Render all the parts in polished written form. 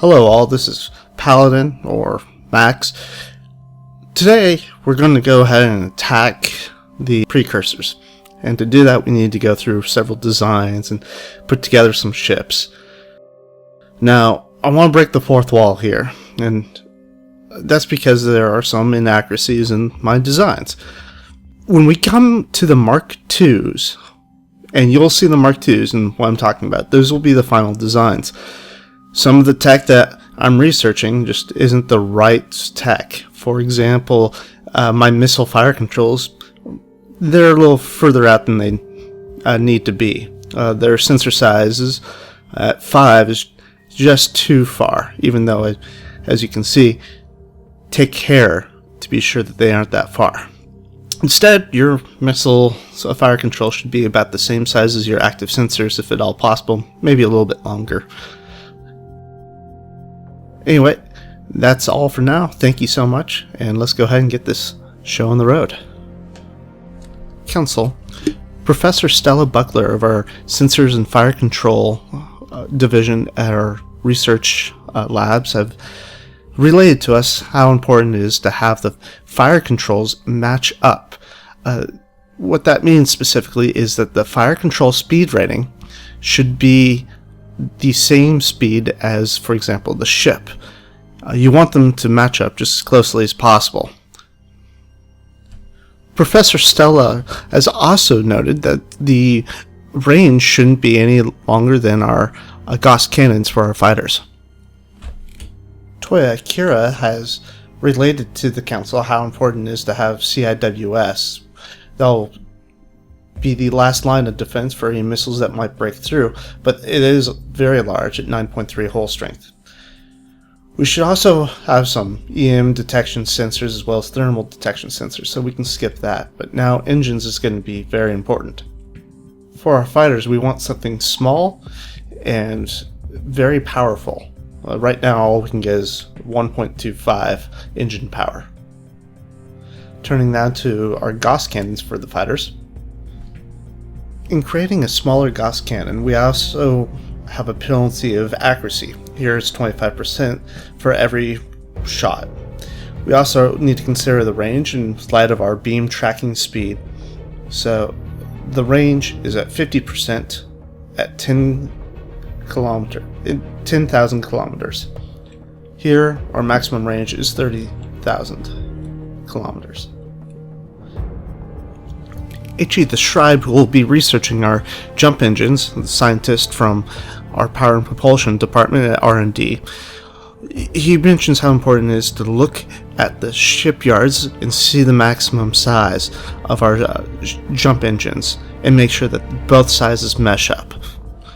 Hello all, this is Paladin, or Max. Today we're going to go ahead and attack the Precurosrs. And to do that we need to go through several designs and put together some ships. Now, I want to break the fourth wall here, and that's because there are some inaccuracies in my designs. When we come to the Mark IIs, and you'll see the Mark IIs and what I'm talking about, those will be the final designs. Some of the tech that I'm researching just isn't the right tech. For example, my missile fire controls, they're a little further out than they need to be. Their sensor sizes at 5 is just too far, even though, as you can see, take care to be sure that they aren't that far. Instead, your missile fire control should be about the same size as your active sensors, if at all possible, maybe a little bit longer. Anyway, that's all for now. Thank you so much, and let's go ahead and get this show on the road. Council, Professor Stella Buckler of our Sensors and Fire Control division at our research labs have relayed to us how important it is to have the fire controls match up. What that means specifically is that the fire control speed rating should be the same speed as, for example, the ship. You want them to match up just as closely as possible. Professor Stella has also noted that the range shouldn't be any longer than our Gauss cannons for our fighters. Toya Akira has related to the Council how important it is to have CIWS. They'll be the last line of defense for any missiles that might break through, but it is very large at 9.3 hull strength. We should also have some EM detection sensors as well as thermal detection sensors, so we can skip that, but now engines is going to be very important. For our fighters, we want something small and very powerful. Right now all we can get is 1.25 engine power. Turning now to our Gauss cannons for the fighters. In creating a smaller Gauss cannon, we also have a penalty of accuracy. Here it's 25% for every shot. We also need to consider the range in light of our beam tracking speed. So the range is at 50% at 10,000 kilometers. Here our maximum range is 30,000 kilometers. H.E. the Scribe will be researching our jump engines, the scientist from our Power and Propulsion department at R&D. He mentions how important it is to look at the shipyards and see the maximum size of our jump engines and make sure that both sizes mesh up.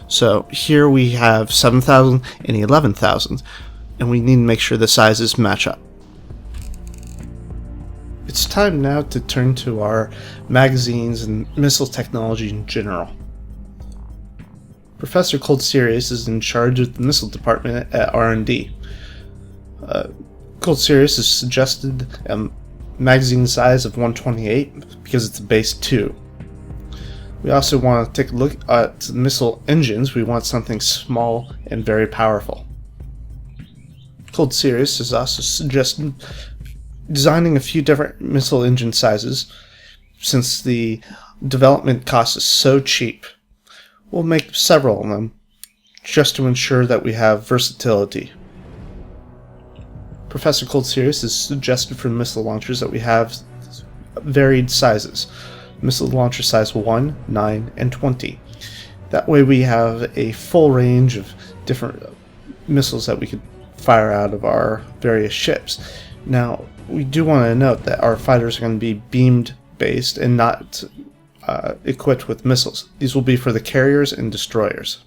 So here we have 7,000 and 11,000, and we need to make sure the sizes match up. It's time now to turn to our magazines and missile technology in general. Professor Cold Sirius is in charge of the missile department at R&D. Cold Sirius has suggested a magazine size of 128 because it's a base 2. We also want to take a look at the missile engines. We want something small and very powerful. Cold Sirius has also suggested designing a few different missile engine sizes. Since the development cost is so cheap, we'll make several of them just to ensure that we have versatility. Professor Cold Sirius has suggested for missile launchers that we have varied sizes. Missile launcher size 1, 9, and 20. That way we have a full range of different missiles that we could fire out of our various ships. Now, we do want to note that our fighters are going to be beamed based and not equipped with missiles. These will be for the carriers and destroyers.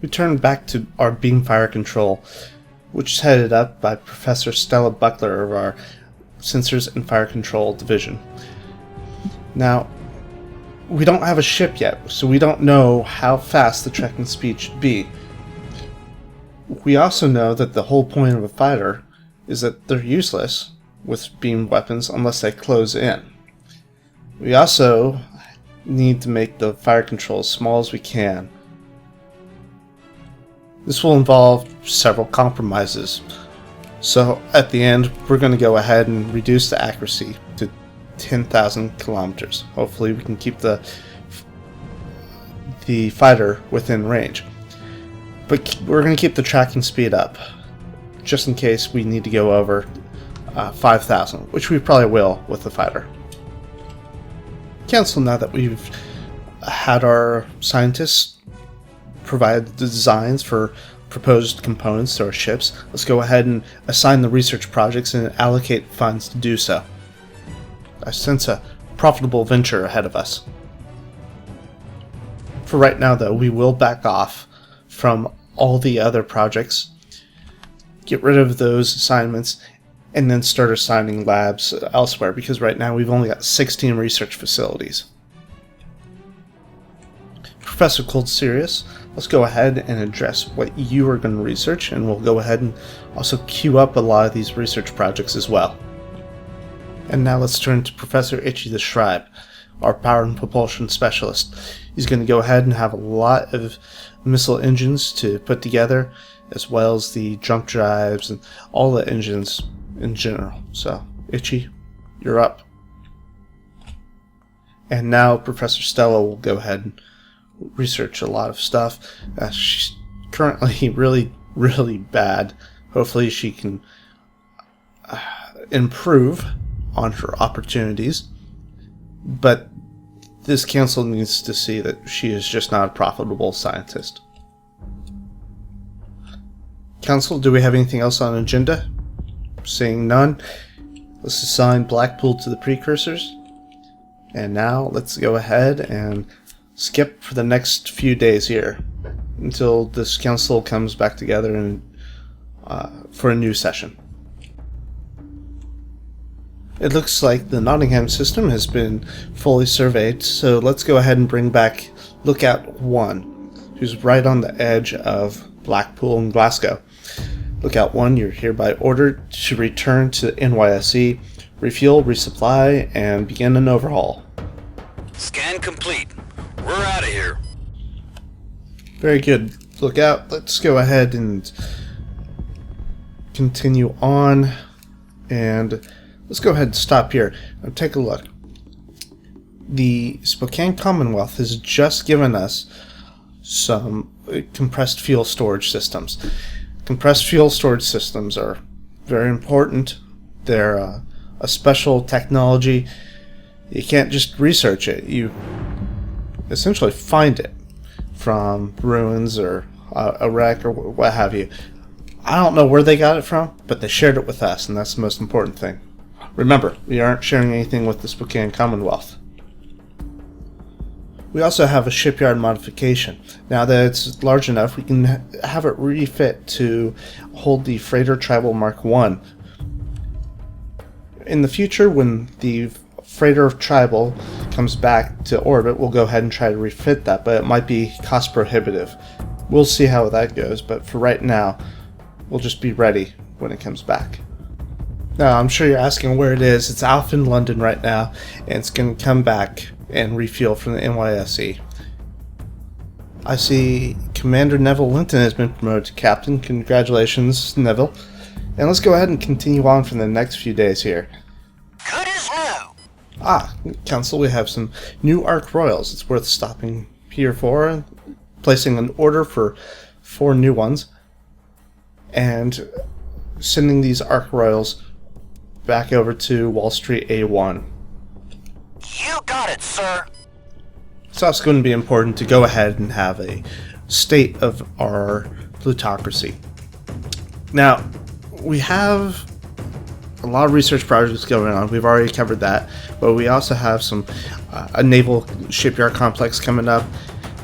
We turn back to our beam fire control, which is headed up by Professor Stella Buckler of our Sensors and Fire Control division. Now, we don't have a ship yet, so we don't know how fast the trekking speed should be. We also know that the whole point of a fighter is that they're useless with beam weapons unless they close in. We also need to make the fire control as small as we can. This will involve several compromises. So at the end, we're going to go ahead and reduce the accuracy to 10,000 kilometers. Hopefully we can keep the fighter within range. But we're going to keep the tracking speed up, just in case we need to go over 5,000, which we probably will with the fighter. Cancel now that we've had our scientists provide the designs for proposed components to our ships. Let's go ahead and assign the research projects and allocate funds to do so. I sense a profitable venture ahead of us. For right now, though, we will back off from all the other projects, get rid of those assignments, and then start assigning labs elsewhere, because right now we've only got 16 research facilities. Professor Cold Serious, let's go ahead and address what you are going to research, and we'll go ahead and also queue up a lot of these research projects as well. And now let's turn to Professor Itchy the Scribe, our power and propulsion specialist. He's going to go ahead and have a lot of missile engines to put together, as well as the jump drives and all the engines in general. So, Itchy, you're up. And now Professor Stella will go ahead and research a lot of stuff. She's currently really bad. Hopefully she can improve on her opportunities. But this council needs to see that she is just not a profitable scientist. Council, do we have anything else on agenda? Seeing none, let's assign Blackpool to the Precurosrs. And now let's go ahead and skip for the next few days here until this council comes back together and for a new session. It looks like the Nottingham system has been fully surveyed, so let's go ahead and bring back Lookout 1, who's right on the edge of Blackpool and Glasgow. Lookout 1, you're hereby ordered to return to NYSE, refuel, resupply, and begin an overhaul. Scan complete. We're out of here. Very good. Lookout, let's go ahead and continue on, and let's go ahead and stop here. Now take a look. The Spokane Commonwealth has just given us some compressed fuel storage systems. Compressed fuel storage systems are very important. They're a special technology. You can't just research it. You essentially find it from ruins or a wreck or what have you. I don't know where they got it from, but they shared it with us, and that's the most important thing. Remember, we aren't sharing anything with the Spokane Commonwealth. We also have a shipyard modification. Now that it's large enough, we can have it refit to hold the Freighter Tribal Mark I. In the future, when the Freighter Tribal comes back to orbit, we'll go ahead and try to refit that, but it might be cost prohibitive. We'll see how that goes, but for right now, we'll just be ready when it comes back. Now, I'm sure you're asking where it is. It's out in London right now, and it's going to come back and refuel from the NYSE. I see Commander Neville Linton has been promoted to Captain. Congratulations, Neville. And let's go ahead and continue on for the next few days here. Good as new. Council, we have some new Ark Royals. It's worth stopping here for, placing an order for 4 new ones, and sending these Ark Royals back over to Wall Street A1. You got it, sir. It's also going to be important to go ahead and have a state of our plutocracy. Now, we have a lot of research projects going on. We've already covered that, but we also have a naval shipyard complex coming up.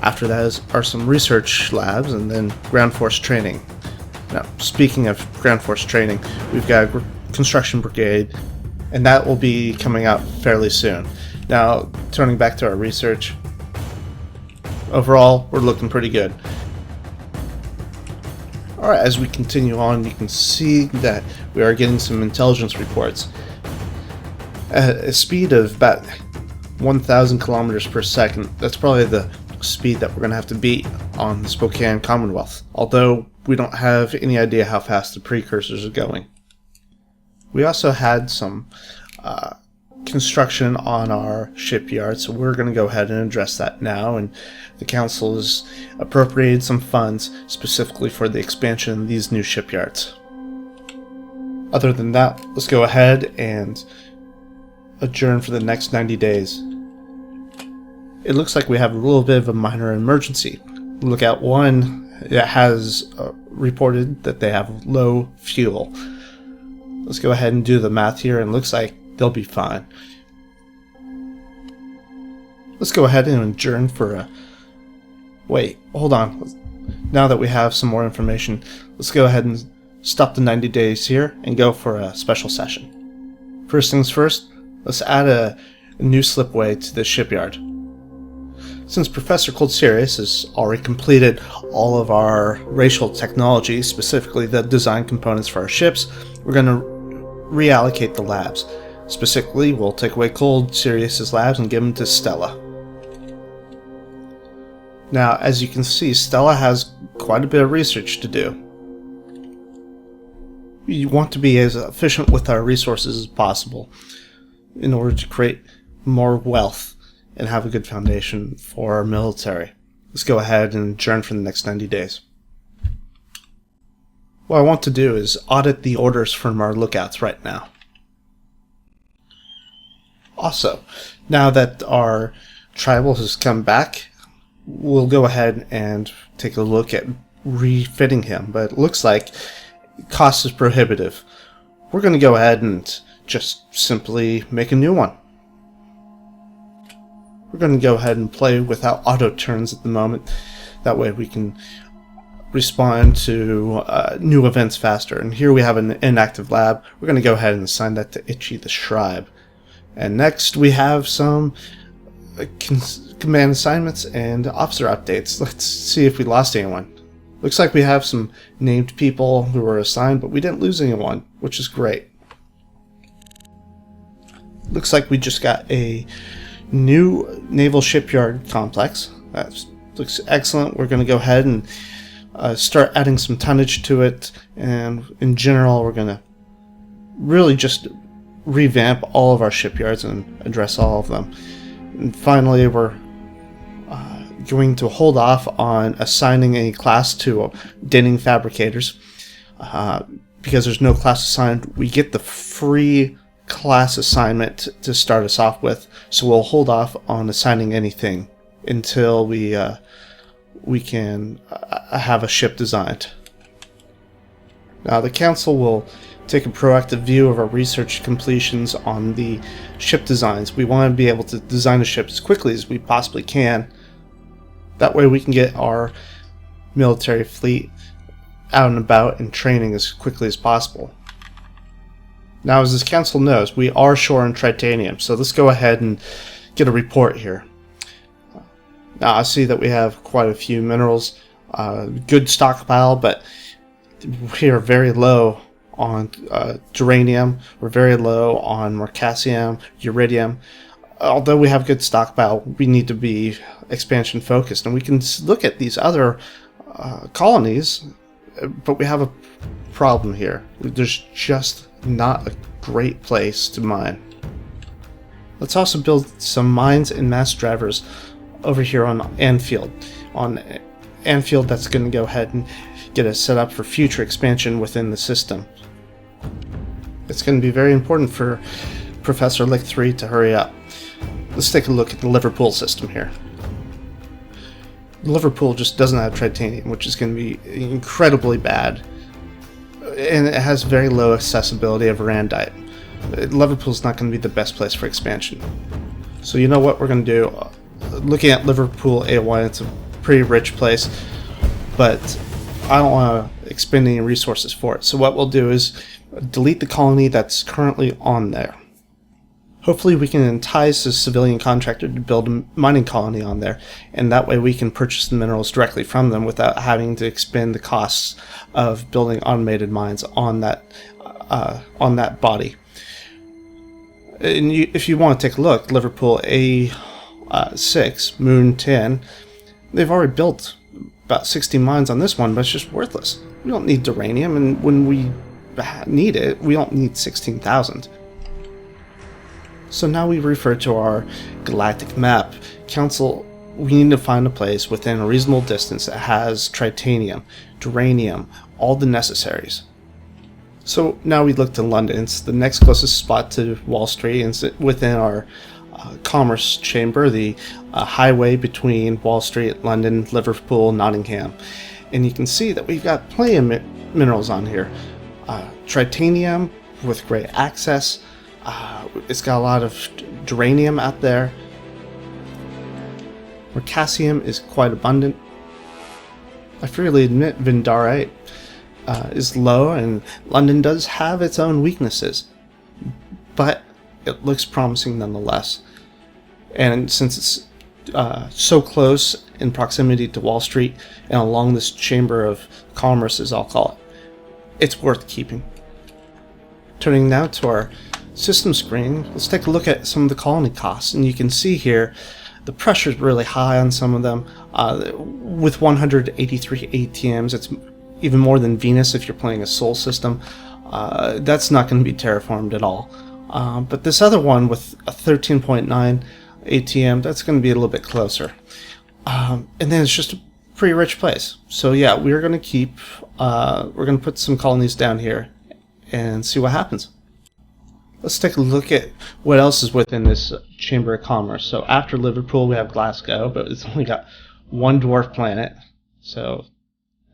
After that are some research labs and then ground force training. Now, speaking of ground force training, we've got a construction brigade, and that will be coming out fairly soon. Now, turning back to our research, overall, we're looking pretty good. Alright, as we continue on, you can see that we are getting some intelligence reports at a speed of about 1,000 kilometers per second. That's probably the speed that we're going to have to beat on the Spokane Commonwealth, although we don't have any idea how fast the Precursors are going. We also had some construction on our shipyard, so we're going to go ahead and address that now, and the council has appropriated some funds specifically for the expansion of these new shipyards. Other than that, let's go ahead and adjourn for the next 90 days. It looks like we have a little bit of a minor emergency. Lookout 1 has reported that they have low fuel. Let's go ahead and do the math here, and it looks like they'll be fine. Let's go ahead and adjourn for a... Wait, hold on. Now that we have some more information, let's go ahead and stop the 90 days here and go for a special session. First things first, let's add a new slipway to the shipyard. Since Professor Cold Sirius has already completed all of our racial technology, specifically the design components for our ships, we're going to reallocate the labs. Specifically, we'll take away Cold Sirius's labs and give them to Stella. Now, as you can see, Stella has quite a bit of research to do. We want to be as efficient with our resources as possible in order to create more wealth and have a good foundation for our military. Let's go ahead and adjourn for the next 90 days. What I want to do is audit the orders from our lookouts right now. Also, now that our tribal has come back, we'll go ahead and take a look at refitting him, but it looks like cost is prohibitive. We're going to go ahead and just simply make a new one. We're going to go ahead and play without auto turns at the moment. That way we can respond to new events faster. And here we have an inactive lab. We're going to go ahead and assign that to Itchy the Scribe. And next we have some command assignments and officer updates. Let's see if we lost anyone. Looks like we have some named people who were assigned, but we didn't lose anyone, which is great. Looks like we just got a new naval shipyard complex. That looks excellent. We're going to go ahead and start adding some tonnage to it, and in general we're going to really just revamp all of our shipyards and address all of them. And finally, we're going to hold off on assigning any class to Denning Fabricators because there's no class assigned. We get the free class assignment to start us off with, so we'll hold off on assigning anything until we can have a ship designed. Now the council will take a proactive view of our research completions on the ship designs. We want to be able to design a ship as quickly as we possibly can. That way we can get our military fleet out and about and training as quickly as possible. Now, as this council knows, we are short on titanium, so let's go ahead and get a report here. Now, I see that we have quite a few minerals, good stockpile, but we are very low on geranium, we're very low on mercasium, uridium. Although we have good stockpile, we need to be expansion focused, and we can look at these other colonies, but we have a problem here. There's just not a great place to mine. Let's also build some mines and mass drivers over here on Anfield. On Anfield, that's going to go ahead and get us set up for future expansion within the system. It's going to be very important for Professor Lick 3 to hurry up. Let's take a look at the Liverpool system here. Liverpool just doesn't have titanium, which is going to be incredibly bad. And it has very low accessibility of Randite. Liverpool's not going to be the best place for expansion. So you know what we're going to do? Looking at Liverpool A1, it's a pretty rich place, but I don't want to expend any resources for it. So what we'll do is delete the colony that's currently on there. Hopefully we can entice a civilian contractor to build a mining colony on there, and that way we can purchase the minerals directly from them without having to expend the costs of building automated mines on that body. And if you want to take a look, Liverpool A6, Moon 10, They've already built about 60 mines on this one, but it's just worthless. We don't need uranium, and when we need it, we don't need 16,000. So now we refer to our galactic map. Council, we need to find a place within a reasonable distance that has titanium, duranium, all the necessaries. So now we look to London. It's the next closest spot to Wall Street, and it's within our commerce chamber, the highway between Wall Street, London, Liverpool, Nottingham. And you can see that we've got plenty of minerals on here. Titanium with great access. It's got a lot of duranium out there. Mercasium is quite abundant. I freely admit Vanguards is low, and London does have its own weaknesses, but it looks promising nonetheless. And since it's so close in proximity to Wall Street and along this chamber of commerce, as I'll call it, it's worth keeping. Turning now to our system screen, let's take a look at some of the colony costs, and you can see here the pressure is really high on some of them. With 183 ATMs, it's even more than Venus if you're playing a Sol system. That's not going to be terraformed at all. But this other one with a 13.9 ATM, that's going to be a little bit closer. And then it's just a pretty rich place. So yeah, we're going to keep, we're going to put some colonies down here and see what happens. Let's take a look at what else is within this Chamber of Commerce. So after Liverpool, we have Glasgow, but it's only got one dwarf planet, so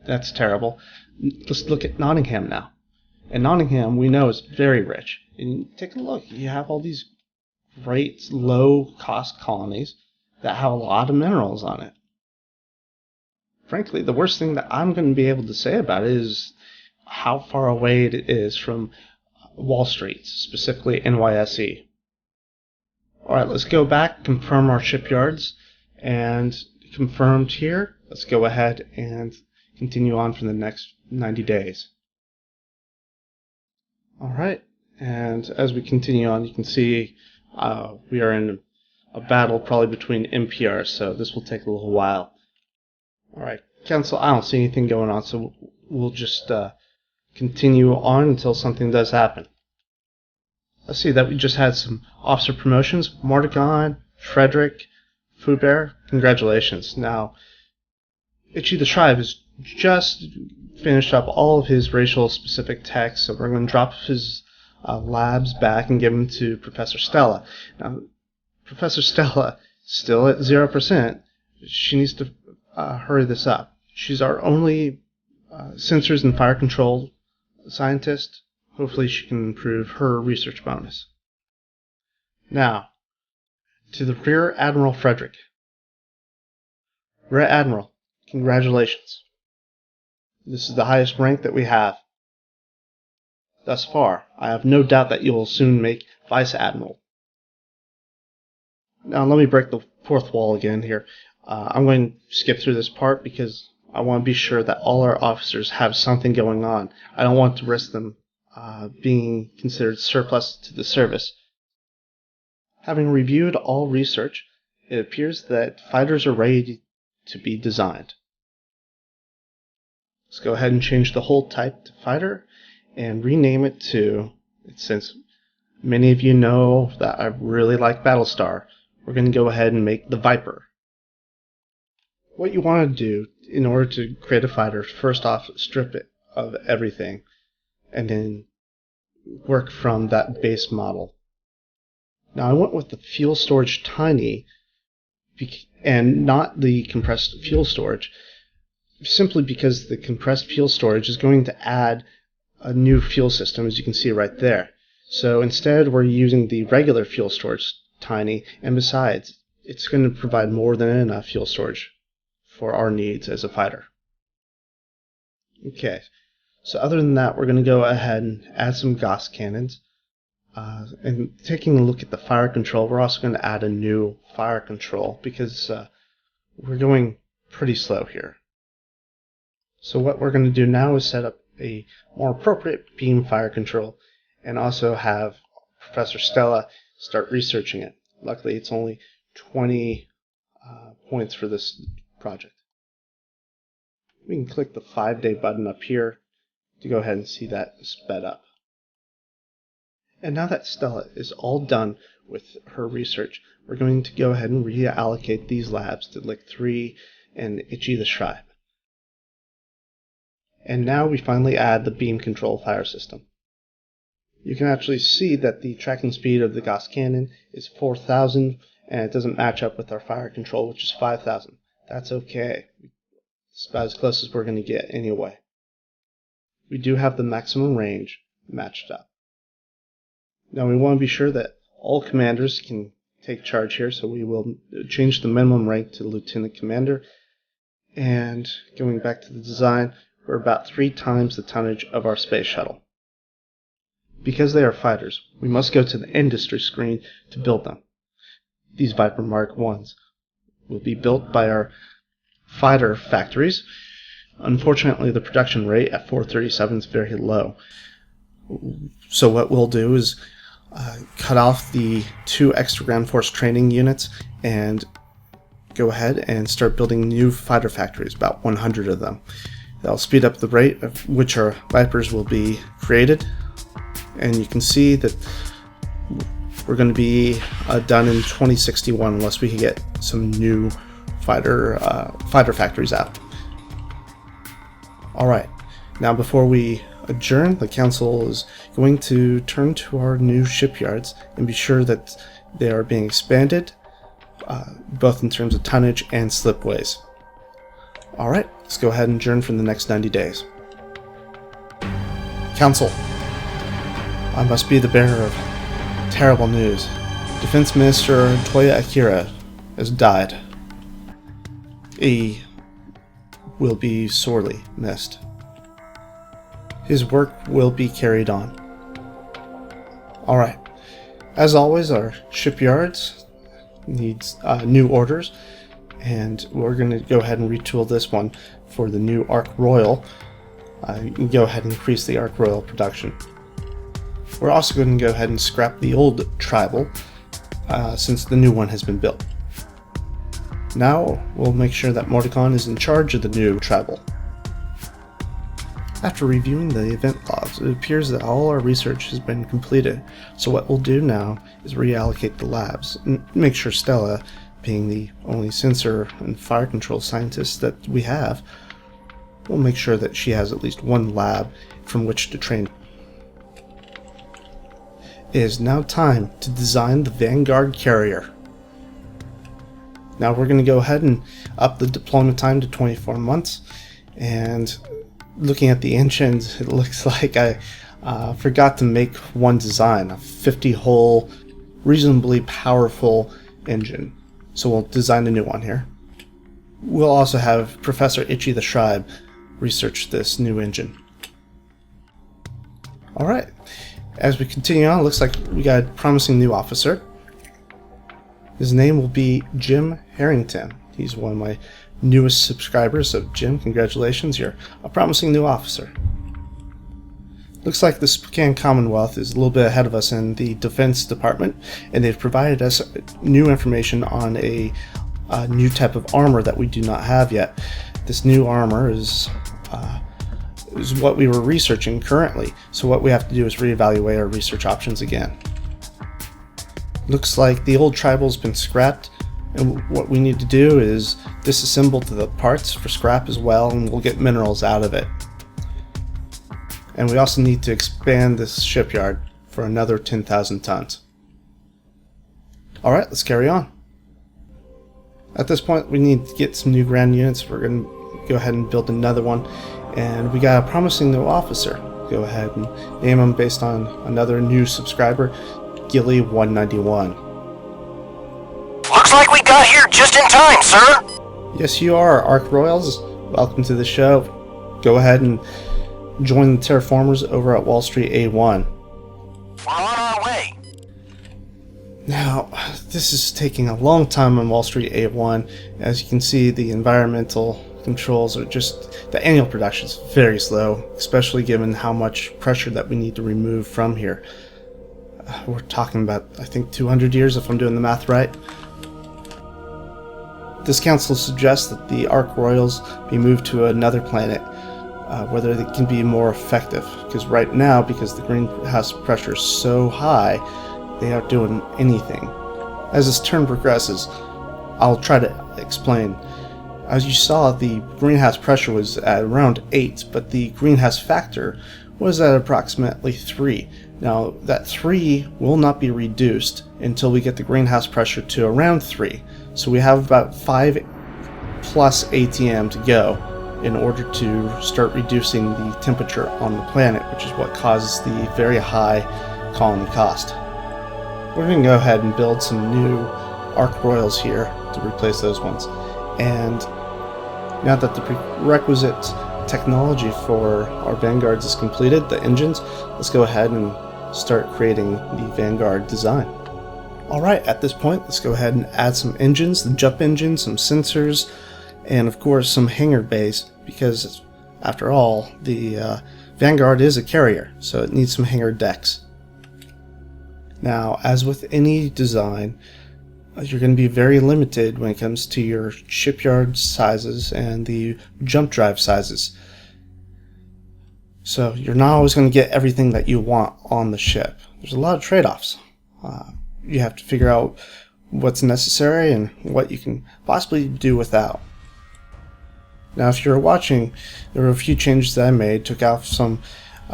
that's terrible. Let's look at Nottingham now. And Nottingham, we know, is very rich. And take a look. You have all these great low-cost colonies that have a lot of minerals on it. Frankly, the worst thing that I'm going to be able to say about it is how far away it is from Wall Street, specifically NYSE. Alright, let's go back, confirm our shipyards, and confirmed here. Let's go ahead and continue on for the next 90 days. Alright, and as we continue on, you can see we are in a battle probably between NPRs, so this will take a little while. Alright, Council, I don't see anything going on, so we'll just continue on until something does happen. Let's see that we just had some officer promotions. Mordegon, Frederick, Foodbear, congratulations. Now, Itchy the Tribe has just finished up all of his racial specific texts, so we're going to drop his labs back and give them to Professor Stella. Now, Professor Stella, still at 0%, she needs to hurry this up. She's our only sensors and fire control scientist. Hopefully she can improve her research bonus. Now, to the Rear Admiral Frederick. Rear Admiral, congratulations. This is the highest rank that we have thus far. I have no doubt that you will soon make Vice Admiral. Now let me break the fourth wall again here. I'm going to skip through this part because I want to be sure that all our officers have something going on. I don't want to risk them being considered surplus to the service. Having reviewed all research, it appears that fighters are ready to be designed. Let's go ahead and change the hull type to fighter and rename it to, since many of you know that I really like Battlestar, we're going to go ahead and make the Viper. What you want to do in order to create a fighter, first off, strip it of everything and then work from that base model. Now I went with the fuel storage tiny and not the compressed fuel storage, simply because the compressed fuel storage is going to add a new fuel system, as you can see right there. So instead we're using the regular fuel storage tiny, and besides, it's going to provide more than enough fuel storage for our needs as a fighter. Okay, so other than that, we're going to go ahead and add some Gauss cannons. And taking a look at the fire control, we're also going to add a new fire control because we're going pretty slow here. So what we're going to do now is set up a more appropriate beam fire control and also have Professor Stella start researching it. Luckily, it's only 20 points for this project. We can click the 5-day button up here to go ahead and see that sped up. And now that Stella is all done with her research, we're going to go ahead and reallocate these labs to Lick 3 and Itchy the Scribe. And now we finally add the beam control fire system. You can actually see that the tracking speed of the Gauss cannon is 4,000, and it doesn't match up with our fire control, which is 5,000. That's okay. It's about as close as we're going to get anyway. We do have the maximum range matched up. Now we want to be sure that all commanders can take charge here, so we will change the minimum rank to Lieutenant Commander. And going back to the design, we're about 3 times the tonnage of our space shuttle. Because they are fighters, we must go to the industry screen to build them. These Viper Mark 1s will be built by our fighter factories. Unfortunately, the production rate at 437 is very low. So what we'll do is cut off the 2 extra ground force training units and go ahead and start building new fighter factories, about 100 of them. That'll speed up the rate at which our Vipers will be created. And you can see that we're going to be done in 2061 unless we can get some new fighter factories out. Alright, now before we adjourn, the Council is going to turn to our new shipyards and be sure that they are being expanded, both in terms of tonnage and slipways. Alright, let's go ahead and adjourn for the next 90 days. Council, I must be the bearer of terrible news. Defense Minister Toya Akira has died. He will be sorely missed. His work will be carried on. Alright, as always, our shipyards needs new orders, and we're going to go ahead and retool this one for the new Ark Royal. You can go ahead and increase the Ark Royal production. We're also going to go ahead and scrap the old Tribal since the new one has been built. Now we'll make sure that Mordecon is in charge of the new Tribal. After reviewing the event logs, it appears that all our research has been completed, so what we'll do now is reallocate the labs and make sure Stella, being the only sensor and fire control scientist that we have, we'll make sure that she has at least one lab from which to train. It is now time to design the Vanguard carrier. Now we're going to go ahead and up the deployment time to 24 months, and looking at the engines, it looks like I forgot to make one design, a 50-hole, reasonably powerful engine. So we'll design a new one here. We'll also have Professor Itchy the Scribe research this new engine. Alright, as we continue on, it looks like we got a promising new officer. His name will be Jim Harrington. He's one of my newest subscribers, so Jim, congratulations, you're a promising new officer. Looks like the Spokane Commonwealth is a little bit ahead of us in the Defense Department, and they've provided us new information on a new type of armor that we do not have yet. This new armor is what we were researching currently, so what we have to do is reevaluate our research options again. Looks like the old Tribal's been scrapped, and what we need to do is disassemble the parts for scrap as well, and we'll get minerals out of it. And we also need to expand this shipyard for another 10,000 tons. Alright, let's carry on. At this point, we need to get some new ground units. We're going to go ahead and build another one, and we got a promising new officer. Go ahead and name him based on another new subscriber, Gilly 191. Looks like we got here just in time, sir. Yes, you are, Ark Royals. Welcome to the show. Go ahead and join the Terraformers over at Wall Street A1. We're on our way. Now, this is taking a long time on Wall Street A1. As you can see, the environmental controls are just, the annual production is very slow, especially given how much pressure that we need to remove from here. We're talking about, I think, 200 years if I'm doing the math right. This council suggests that the Ark Royals be moved to another planet, whether they can be more effective. Because right now, because the greenhouse pressure is so high, they aren't doing anything. As this turn progresses, I'll try to explain. As you saw, the greenhouse pressure was at around 8, but the greenhouse factor was at approximately 3. Now, that 3 will not be reduced until we get the greenhouse pressure to around 3. So we have about 5 plus ATM to go in order to start reducing the temperature on the planet, which is what causes the very high colony cost. We're going to go ahead and build some new Ark Royals here to replace those ones. And now that the prerequisite technology for our Vanguards is completed, the engines, let's go ahead and start creating the Vanguard design. Alright, at this point, let's go ahead and add some engines, the jump engine, some sensors, and of course some hangar bays, because after all, the Vanguard is a carrier, so it needs some hangar decks. Now, as with any design, you're going to be very limited when it comes to your shipyard sizes and the jump drive sizes. So you're not always going to get everything that you want on the ship. There's a lot of trade-offs. You have to figure out what's necessary and what you can possibly do without. Now, if you're watching, there were a few changes that I made. Took out some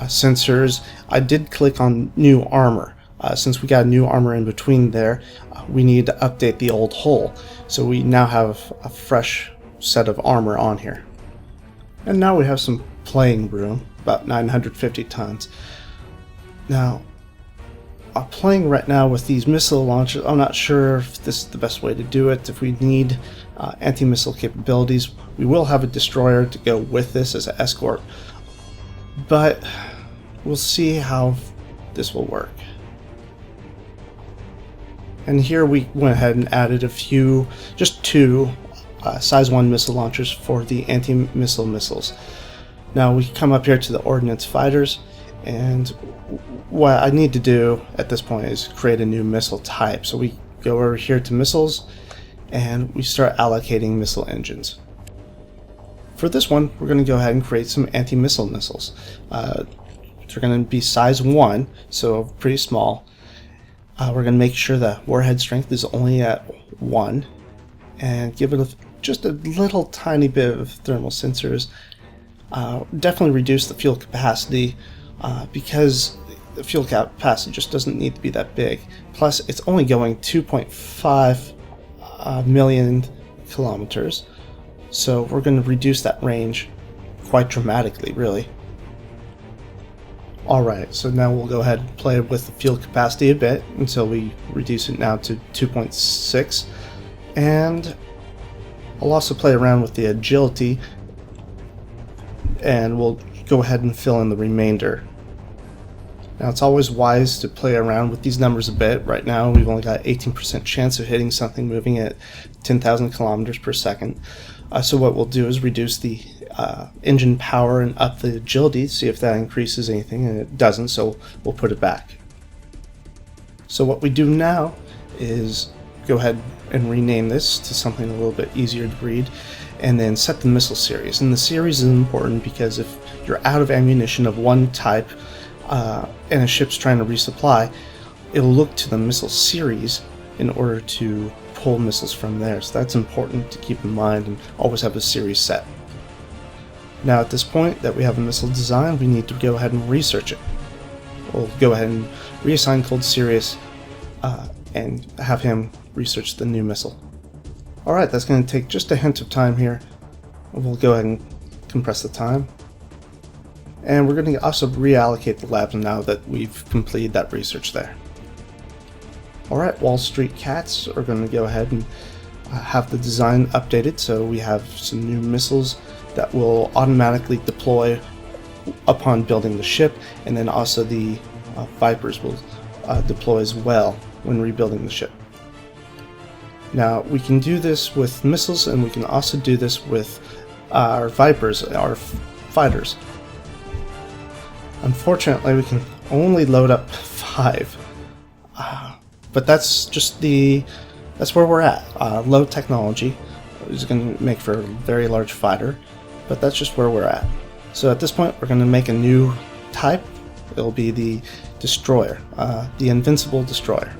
sensors. I did click on new armor. Since we got new armor in between there, we need to update the old hull. So we now have a fresh set of armor on here. And now we have some playing room, about 950 tons. Now, I'm playing right now with these missile launchers. I'm not sure if this is the best way to do it. If we need anti-missile capabilities, we will have a destroyer to go with this as an escort. But we'll see how this will work. And here we went ahead and added a few, just 2 size 1 missile launchers for the anti-missile missiles. Now we come up here to the ordnance fighters, and what I need to do at this point is create a new missile type. So we go over here to missiles, and we start allocating missile engines. For this one, we're going to go ahead and create some anti-missile missiles. They're going to be size 1, so pretty small. We're going to make sure that warhead strength is only at 1 and give it just a little tiny bit of thermal sensors. Definitely reduce the fuel capacity because the fuel capacity just doesn't need to be that big. Plus, it's only going 2.5 million kilometers, so we're going to reduce that range quite dramatically, really. Alright, so now we'll go ahead and play with the fuel capacity a bit until we reduce it now to 2.6. And I'll also play around with the agility, and we'll go ahead and fill in the remainder. Now, it's always wise to play around with these numbers a bit. Right now, we've only got 18% chance of hitting something moving at 10,000 kilometers per second. So what we'll do is reduce the engine power and up the agility, see if that increases anything, and it doesn't, so we'll put it back. So what we do now is go ahead and rename this to something a little bit easier to read, and then set the missile series. And the series is important because if you're out of ammunition of one type and a ship's trying to resupply, it'll look to the missile series in order to pull missiles from there. So that's important to keep in mind and always have a series set. Now at this point that we have a missile design, we need to go ahead and research it. We'll go ahead and reassign Cold Sirius and have him research the new missile. Alright, that's going to take just a hint of time here. We'll go ahead and compress the time. And we're going to also reallocate the labs now that we've completed that research there. Alright, Wall Street Cats are going to go ahead and have the design updated, so we have some new missiles that will automatically deploy upon building the ship, and then also the Vipers will deploy as well when rebuilding the ship. Now, we can do this with missiles, and we can also do this with our Vipers, our fighters. Unfortunately, we can only load up 5. But that's just that's where we're at. Low technology. is going to make for a very large fighter, but that's just where we're at. So at this point, we're going to make a new type. It'll be the destroyer, the Invincible Destroyer.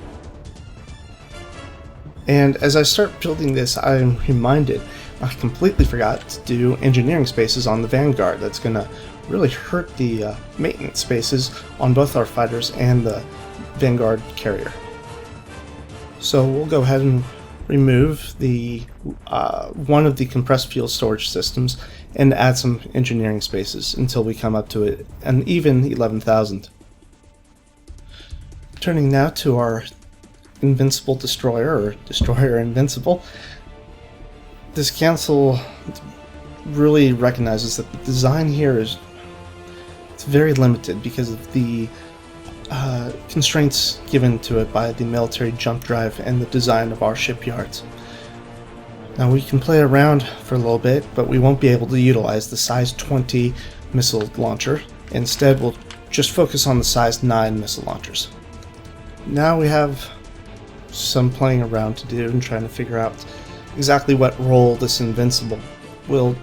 And as I start building this, I'm reminded I completely forgot to do engineering spaces on the Vanguard. That's going to really hurt the maintenance spaces on both our fighters and the Vanguard carrier. So we'll go ahead and remove the one of the compressed fuel storage systems and add some engineering spaces until we come up to an even 11,000. Turning now to our Invincible Destroyer, or Destroyer Invincible. This council really recognizes that the design here is very limited because of the constraints given to it by the military jump drive and the design of our shipyards. Now we can play around for a little bit, but we won't be able to utilize the size 20 missile launcher. Instead, we'll just focus on the size 9 missile launchers. Now we have some playing around to do and trying to figure out exactly what role this Invincible will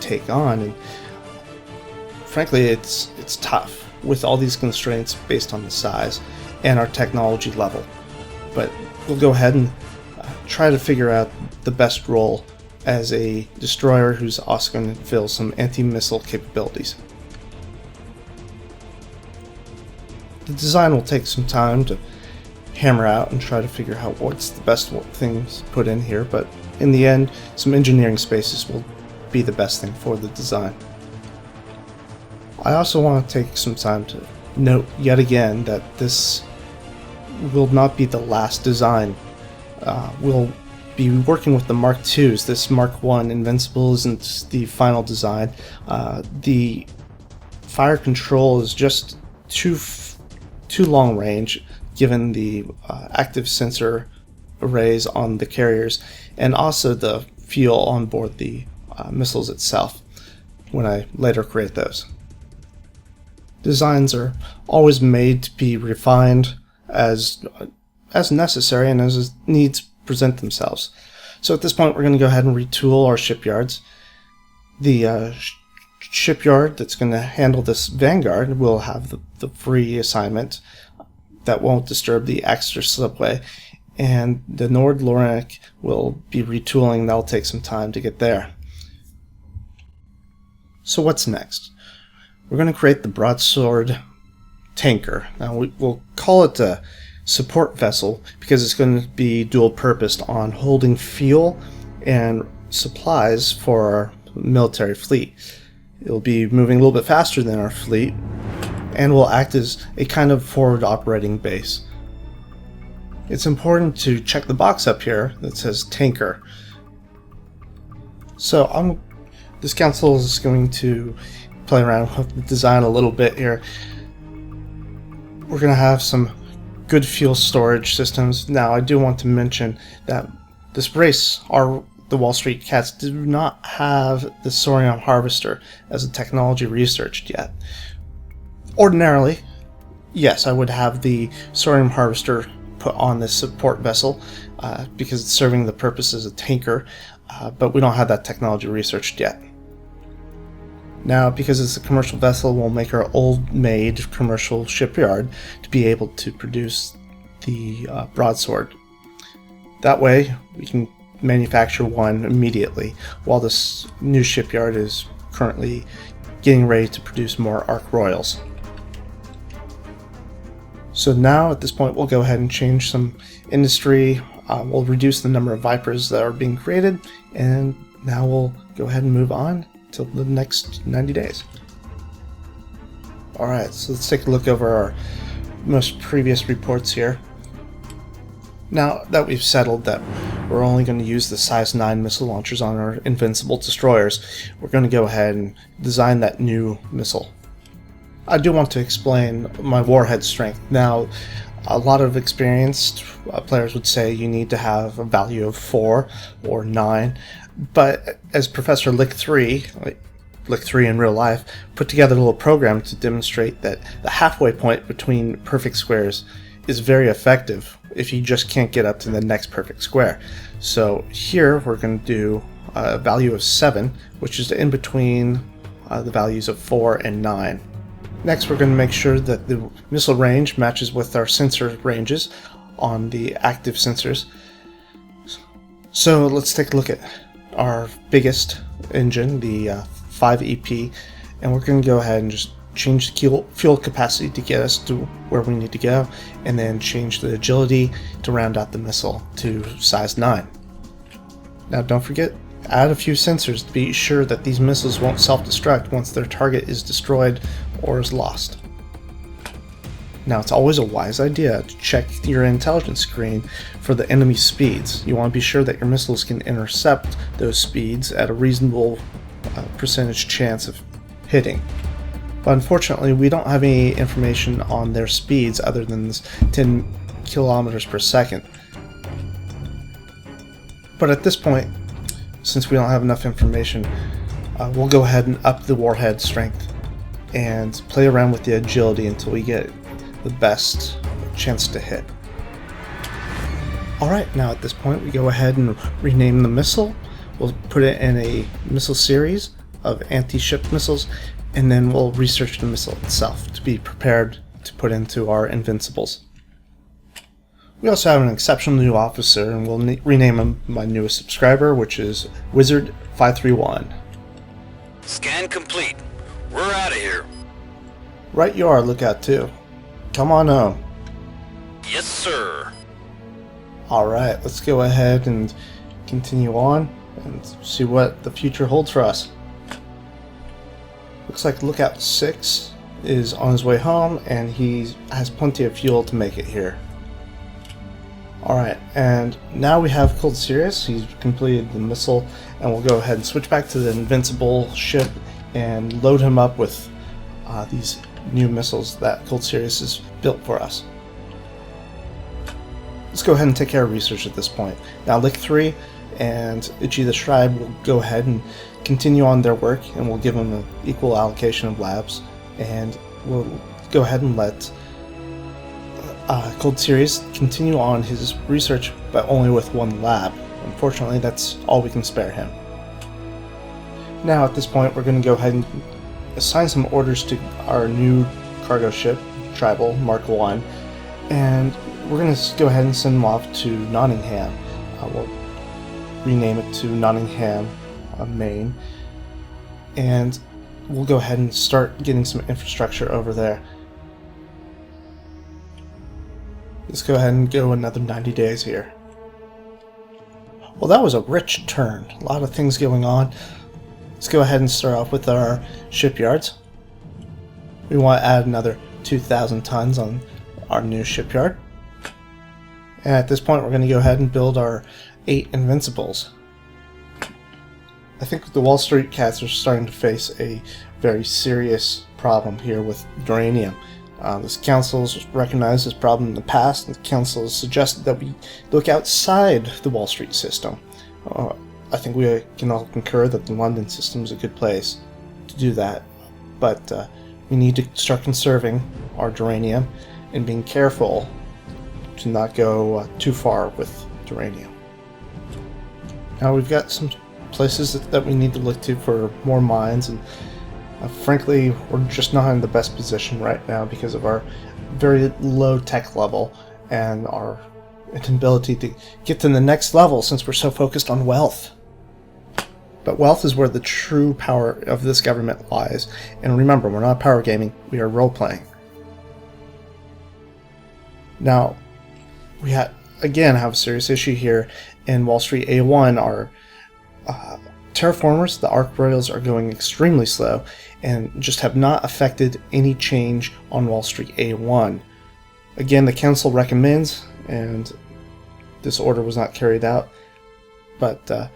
take on, and frankly it's tough with all these constraints based on the size and our technology level. But we'll go ahead and try to figure out the best role as a destroyer who's also going to fill some anti-missile capabilities. The design will take some time to hammer out and try to figure out what's the best things to put in here, but in the end, some engineering spaces will be the best thing for the design. I also want to take some time to note yet again that this will not be the last design. We'll be working with the Mark IIs. This Mark I Invincible isn't the final design. The fire control is just too long range given the active sensor arrays on the carriers and also the fuel on board the missiles itself when I later create those. Designs are always made to be refined as necessary and as needs present themselves. So at this point we're going to go ahead and retool our shipyards. The shipyard that's going to handle this Vanguard will have the free assignment that won't disturb the extra slipway, and the Nord Lorenic will be retooling. That'll take some time to get there. So what's next? We're going to create the broadsword tanker. Now we'll call it a support vessel because it's going to be dual purposed on holding fuel and supplies for our military fleet. It'll be moving a little bit faster than our fleet and will act as a kind of forward operating base. It's important to check the box up here that says tanker. So this council is going to play around with the design a little bit here. We're going to have some good fuel storage systems. Now I do want to mention that this race, the Wall Street Cats, do not have the Sorium Harvester as a technology researched yet. Ordinarily, yes, I would have the Sorium Harvester put on this support vessel because it's serving the purpose as a tanker, but we don't have that technology researched yet. Now, because it's a commercial vessel, we'll make our old-made commercial shipyard to be able to produce the broadsword. That way, we can manufacture one immediately, while this new shipyard is currently getting ready to produce more Ark Royals. So now, at this point, we'll go ahead and change some industry. We'll reduce the number of Vipers that are being created, and now we'll go ahead and move on till the next 90 days. Alright, so let's take a look over our most previous reports here. Now that we've settled that we're only going to use the size 9 missile launchers on our Invincible Destroyers, we're going to go ahead and design that new missile. I do want to explain my warhead strength. Now, a lot of experienced players would say you need to have a value of 4 or 9, but as Professor Lick 3 in real life, put together a little program to demonstrate that the halfway point between perfect squares is very effective if you just can't get up to the next perfect square. So here we're going to do a value of 7, which is in between the values of 4 and 9. Next, we're going to make sure that the missile range matches with our sensor ranges on the active sensors. So let's take a look at our biggest engine, the 5EP, and we're going to go ahead and just change the fuel capacity to get us to where we need to go, and then change the agility to round out the missile to size 9. Now don't forget, add a few sensors to be sure that these missiles won't self-destruct once their target is destroyed or is lost. Now, it's always a wise idea to check your intelligence screen for the enemy speeds. You want to be sure that your missiles can intercept those speeds at a reasonable percentage chance of hitting. But unfortunately, we don't have any information on their speeds other than this 10 kilometers per second. But at this point, since we don't have enough information, we'll go ahead and up the warhead strength and play around with the agility until we get the best chance to hit. Alright, now at this point we go ahead and rename the missile. We'll put it in a missile series of anti-ship missiles, and then we'll research the missile itself to be prepared to put into our Invincibles. We also have an exceptional new officer, and we'll rename him my newest subscriber, which is Wizard531. Scan complete. We're out of here. Right you are, Lookout 2. Come on home. Yes, sir. Alright, let's go ahead and continue on and see what the future holds for us. Looks like Lookout 6 is on his way home, and he has plenty of fuel to make it here. Alright, and now we have Cold Sirius. He's completed the missile, and we'll go ahead and switch back to the Invincible ship and load him up with these new missiles that Cold Sirius has built for us. Let's go ahead and take care of research at this point. Now Lick 3 and Itchy the Scribe will go ahead and continue on their work, and we'll give them an equal allocation of labs, and we'll go ahead and let Cold Sirius continue on his research, but only with one lab. Unfortunately, that's all we can spare him. Now at this point we're going to go ahead and assign some orders to our new cargo ship, Tribal Mark 1, and we're going to go ahead and send them off to Nottingham. We'll rename it to Nottingham, Maine, and we'll go ahead and start getting some infrastructure over there. Let's go ahead and go another 90 days here. Well, that was a rich turn. A lot of things going on. Let's go ahead and start off with our shipyards. We want to add another 2,000 tons on our new shipyard. And at this point, we're going to go ahead and build our 8 Invincibles. I think the Wall Street cats are starting to face a very serious problem here with uranium. This council has recognized this problem in the past, and the council has suggested that we look outside the Wall Street system. I think we can all concur that the London system is a good place to do that, but we need to start conserving our uranium and being careful to not go too far with uranium. Now we've got some places that we need to look to for more mines, and frankly we're just not in the best position right now because of our very low tech level and our inability to get to the next level since we're so focused on wealth. But wealth is where the true power of this government lies, and remember, we're not power gaming, we are role-playing. Now, we again have a serious issue here in Wall Street A1. Our terraformers, the arc royals, are going extremely slow and just have not affected any change on Wall Street A1. Again, the council recommends, and this order was not carried out, but the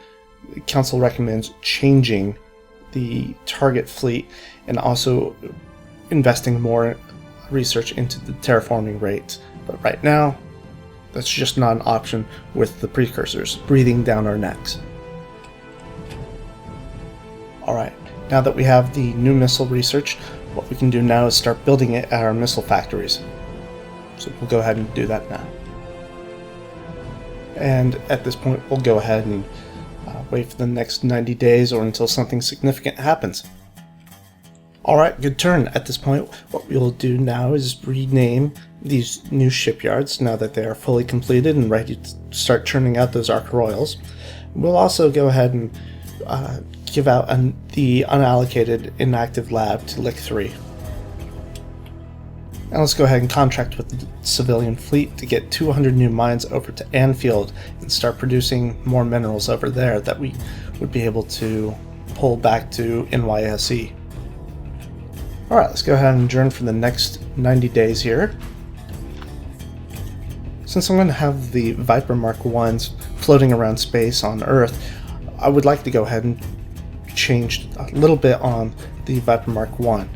council recommends changing the target fleet and also investing more research into the terraforming rates. But right now, that's just not an option with the Precurosrs breathing down our necks. Alright, now that we have the new missile researched, what we can do now is start building it at our missile factories. So we'll go ahead and do that now. And at this point, we'll go ahead and wait for the next 90 days or until something significant happens. Alright, good turn. At this point, what we'll do now is rename these new shipyards now that they are fully completed and ready to start churning out those Ark Royals. We'll also go ahead and give out the unallocated inactive lab to Lick 3. Now let's go ahead and contract with the civilian fleet to get 200 new mines over to Anfield and start producing more minerals over there that we would be able to pull back to NYSE. Alright, let's go ahead and adjourn for the next 90 days here. Since I'm going to have the Viper Mark 1s floating around space on Earth, I would like to go ahead and change a little bit on the Viper Mark 1.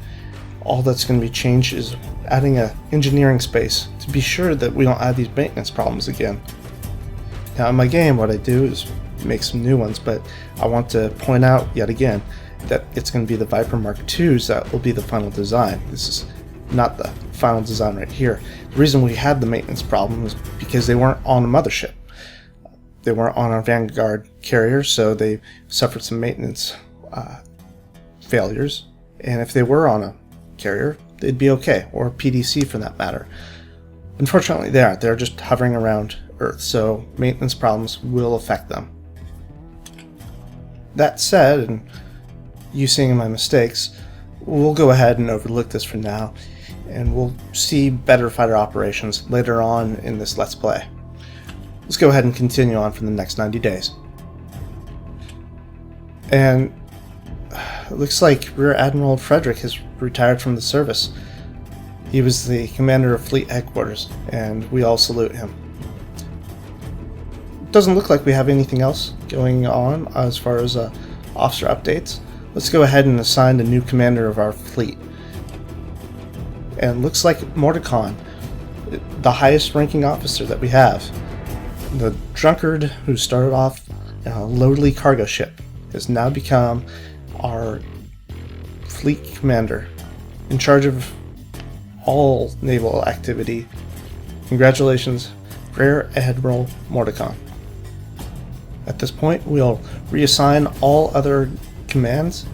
All that's going to be changed is adding an engineering space to be sure that we don't add these maintenance problems again. Now in my game what I do is make some new ones, but I want to point out yet again that it's going to be the Viper Mark 2s that will be the final design. This is not the final design right here. The reason we had the maintenance problem was because they weren't on a mothership. They weren't on our Vanguard carrier, so they suffered some maintenance failures. And if they were on a carrier, they'd be okay, or a PDC for that matter. Unfortunately, they aren't. They're just hovering around Earth, so maintenance problems will affect them. That said, and you seeing my mistakes, we'll go ahead and overlook this for now, and we'll see better fighter operations later on in this Let's Play. Let's go ahead and continue on for the next 90 days. And it looks like Rear Admiral Frederick has retired from the service. He was the commander of Fleet Headquarters, and we all salute him. Doesn't look like we have anything else going on as far as officer updates. Let's go ahead and assign a new commander of our fleet. And looks like Mordecon, the highest ranking officer that we have, the drunkard who started off in a lowly cargo ship, has now become our fleet commander in charge of all naval activity. Congratulations, Rear Admiral Mordecon. At this point, we'll reassign all other commands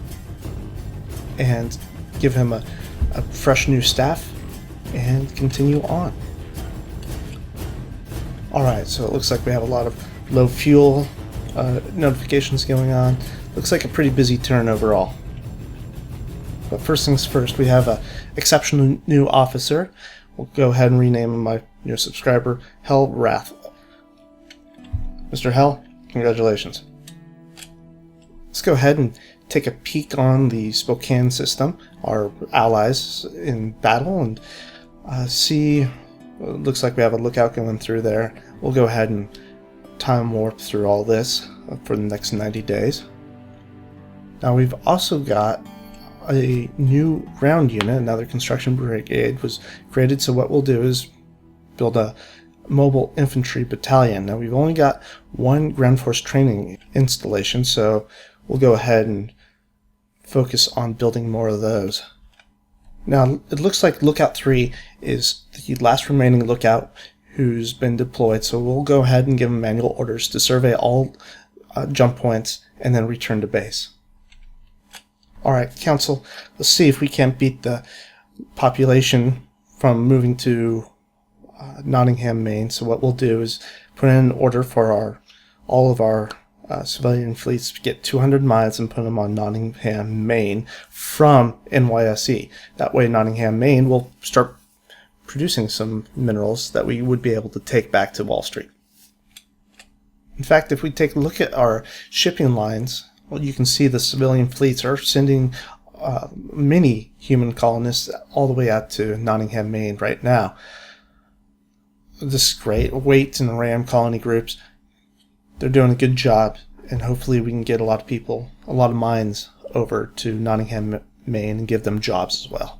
and give him a fresh new staff and continue on. Alright, so it looks like we have a lot of low fuel notifications going on. Looks like a pretty busy turn overall. But first things first, we have an exceptional new officer. We'll go ahead and rename him, my new subscriber, Hell Wrath. Mr. Hell, congratulations. Let's go ahead and take a peek on the Spokane system, our allies in battle, and see. It looks like we have a lookout going through there. We'll go ahead and time warp through all this for the next 90 days. Now we've also got a new ground unit, another construction brigade was created, so what we'll do is build a mobile infantry battalion. Now we've only got one ground force training installation, so we'll go ahead and focus on building more of those. Now it looks like Lookout 3 is the last remaining lookout who's been deployed, so we'll go ahead and give him manual orders to survey all jump points and then return to base. Alright, Council, let's see if we can't beat the population from moving to Nottingham, Maine. So what we'll do is put in an order for all of our civilian fleets to get 200 mines and put them on Nottingham, Maine from NYSE. That way Nottingham, Maine will start producing some minerals that we would be able to take back to Wall Street. In fact, if we take a look at our shipping lines, well, you can see the civilian fleets are sending many human colonists all the way out to Nottingham, Maine right now. This is great. Waite and Ram colony groups, they're doing a good job, and hopefully we can get a lot of people, a lot of mines over to Nottingham, Maine and give them jobs as well.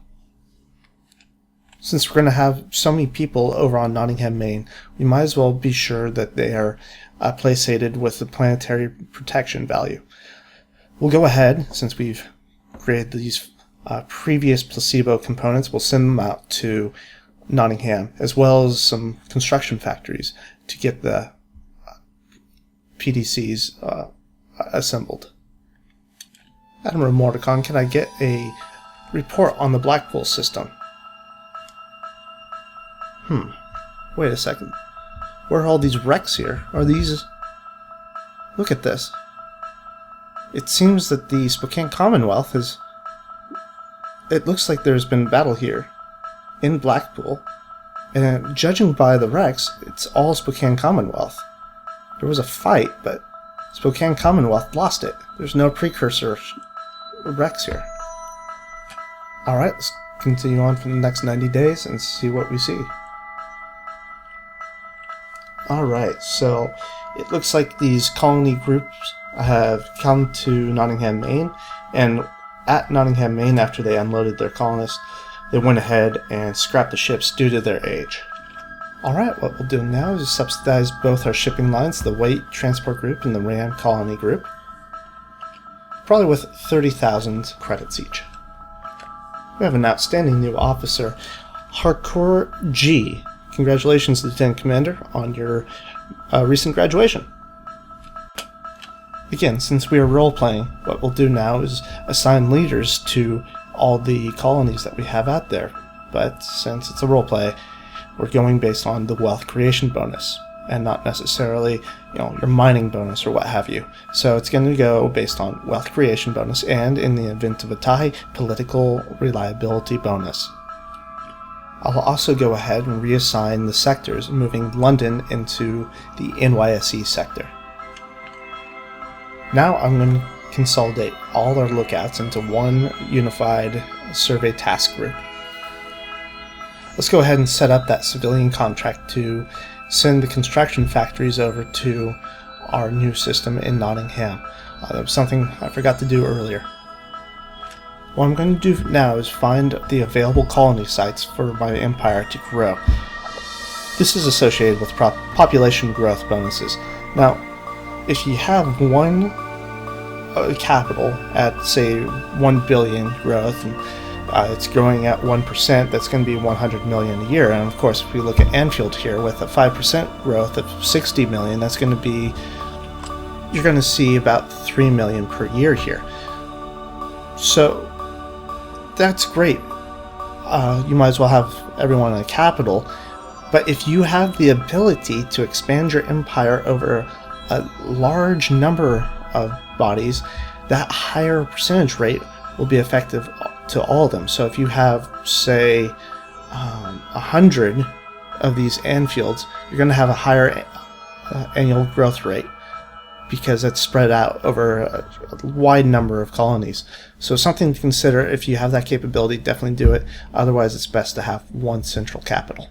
Since we're going to have so many people over on Nottingham, Maine, we might as well be sure that they are placated with the planetary protection value. We'll go ahead, since we've created these previous placebo components, we'll send them out to Nottingham, as well as some construction factories to get the PDCs assembled. Admiral Mordecon, can I get a report on the Blackpool system? Wait a second. Where are all these wrecks here? Are these... Look at this. It seems that the Spokane Commonwealth is... It looks like there's been battle here in Blackpool, and judging by the wrecks, it's all Spokane Commonwealth. There was a fight, but Spokane Commonwealth lost it. There's no precursor wrecks here. Alright, let's continue on for the next 90 days and see what we see. Alright, so it looks like these colony groups have come to Nottingham, Maine, and at Nottingham, Maine, after they unloaded their colonists, they went ahead and scrapped the ships due to their age. Alright, what we'll do now is subsidize both our shipping lines, the Weight Transport Group and the Ram Colony Group, probably with 30,000 credits each. We have an outstanding new officer, Harcourt G. Congratulations, Lieutenant Commander, on your recent graduation. Again, since we are role-playing, what we'll do now is assign leaders to all the colonies that we have out there. But since it's a role-play, we're going based on the wealth creation bonus, and not necessarily, your mining bonus or what have you. So it's going to go based on wealth creation bonus, and in the event of a tie, political reliability bonus. I'll also go ahead and reassign the sectors, moving London into the NYSE sector. Now I'm going to consolidate all our lookouts into one unified survey task group. Let's go ahead and set up that civilian contract to send the construction factories over to our new system in Nottingham. That was something I forgot to do earlier. What I'm going to do now is find the available colony sites for my empire to grow. This is associated with population growth bonuses. Now, if you have one capital at, say, 1 billion growth, and it's growing at 1%, that's going to be 100 million a year. And of course, if we look at Anfield here with a 5% growth of 60 million, that's going to be, you're going to see about 3 million per year here. So that's great. You might as well have everyone in a capital. But if you have the ability to expand your empire over a large number of bodies, that higher percentage rate will be effective to all of them. So if you have, say, 100 of these Anfields, you're going to have a higher annual growth rate because it's spread out over a wide number of colonies. So something to consider. If you have that capability, definitely do it. Otherwise, it's best to have one central capital.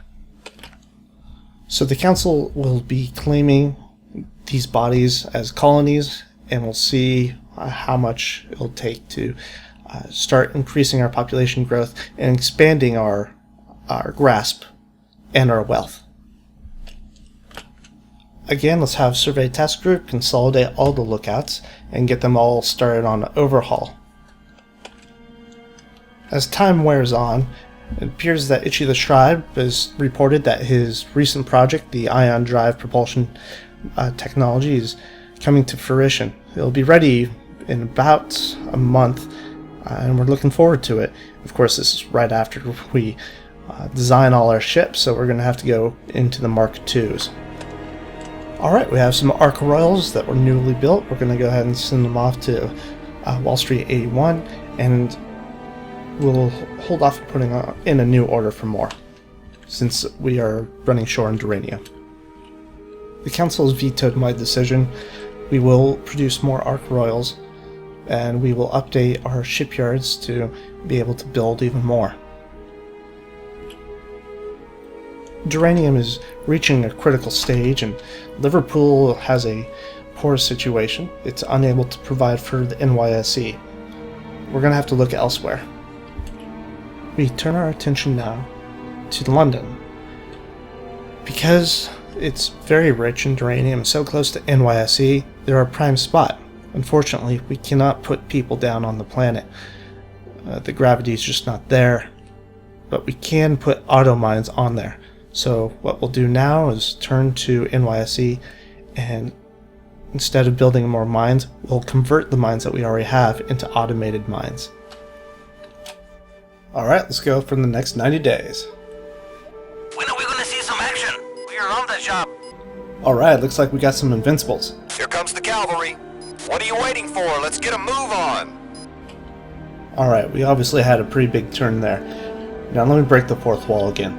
So the council will be claiming these bodies as colonies, and we'll see how much it'll take to start increasing our population growth and expanding our grasp and our wealth. Again, let's have Survey Task Group consolidate all the lookouts and get them all started on an overhaul. As time wears on, it appears that Itchy the Scribe has reported that his recent project, the ion drive propulsion technology, is coming to fruition. It'll be ready in about a month, and we're looking forward to it. Of course, this is right after we design all our ships, so we're going to have to go into the Mark IIs. Alright, we have some Ark Royals that were newly built. We're going to go ahead and send them off to Wall Street 81, and we'll hold off putting in a new order for more, since we are running short on Durania. The Council has vetoed my decision. We will produce more Ark Royals, and we will update our shipyards to be able to build even more. Duranium is reaching a critical stage, and Liverpool has a poor situation. It's unable to provide for the NYSE. We're going to have to look elsewhere. We turn our attention now to London. Because it's very rich in Duranium, so close to NYSE, they're a prime spot. Unfortunately, we cannot put people down on the planet. The gravity is just not there. But we can put auto mines on there. So what we'll do now is turn to NYSE and instead of building more mines, we'll convert the mines that we already have into automated mines. Alright, let's go for the next 90 days. When are we gonna see some action? We are on the job. Alright, looks like we got some Invincibles. Here comes the cavalry. What are you waiting for? Let's get a move on. Alright, we obviously had a pretty big turn there. Now let me break the fourth wall again.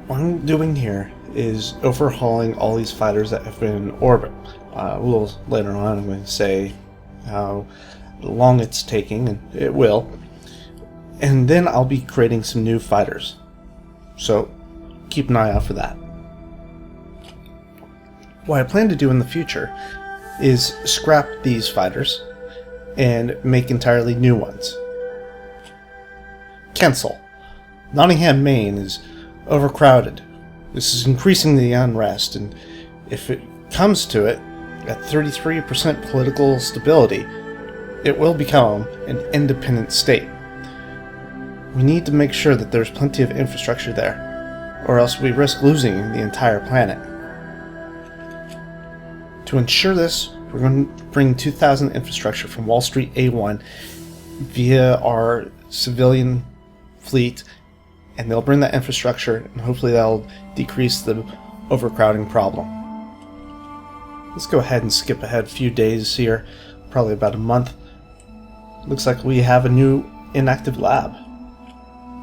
What I'm doing here is overhauling all these fighters that have been in orbit. A little later on I'm going to say how long it's taking, and it will. And then I'll be creating some new fighters. So keep an eye out for that. What I plan to do in the future is scrap these fighters and make entirely new ones. Cancel. Nottingham, Maine is overcrowded. This is increasing the unrest, and if it comes to it, at 33% political stability, it will become an independent state. We need to make sure that there's plenty of infrastructure there, or else we risk losing the entire planet. To ensure this, we're going to bring 2,000 infrastructure from Wall Street A1 via our civilian fleet, and they'll bring that infrastructure, and hopefully that'll decrease the overcrowding problem. Let's go ahead and skip ahead a few days here, probably about a month. Looks like we have a new inactive lab.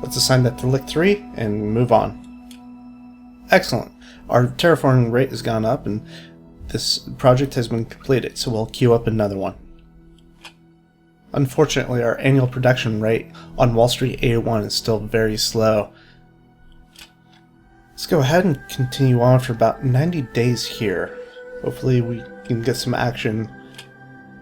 Let's assign that to Lick 3 and move on. Excellent. Our terraforming rate has gone up, and this project has been completed, so we'll queue up another one. Unfortunately, our annual production rate on Wall Street A1 is still very slow. Let's go ahead and continue on for about 90 days here. Hopefully we can get some action.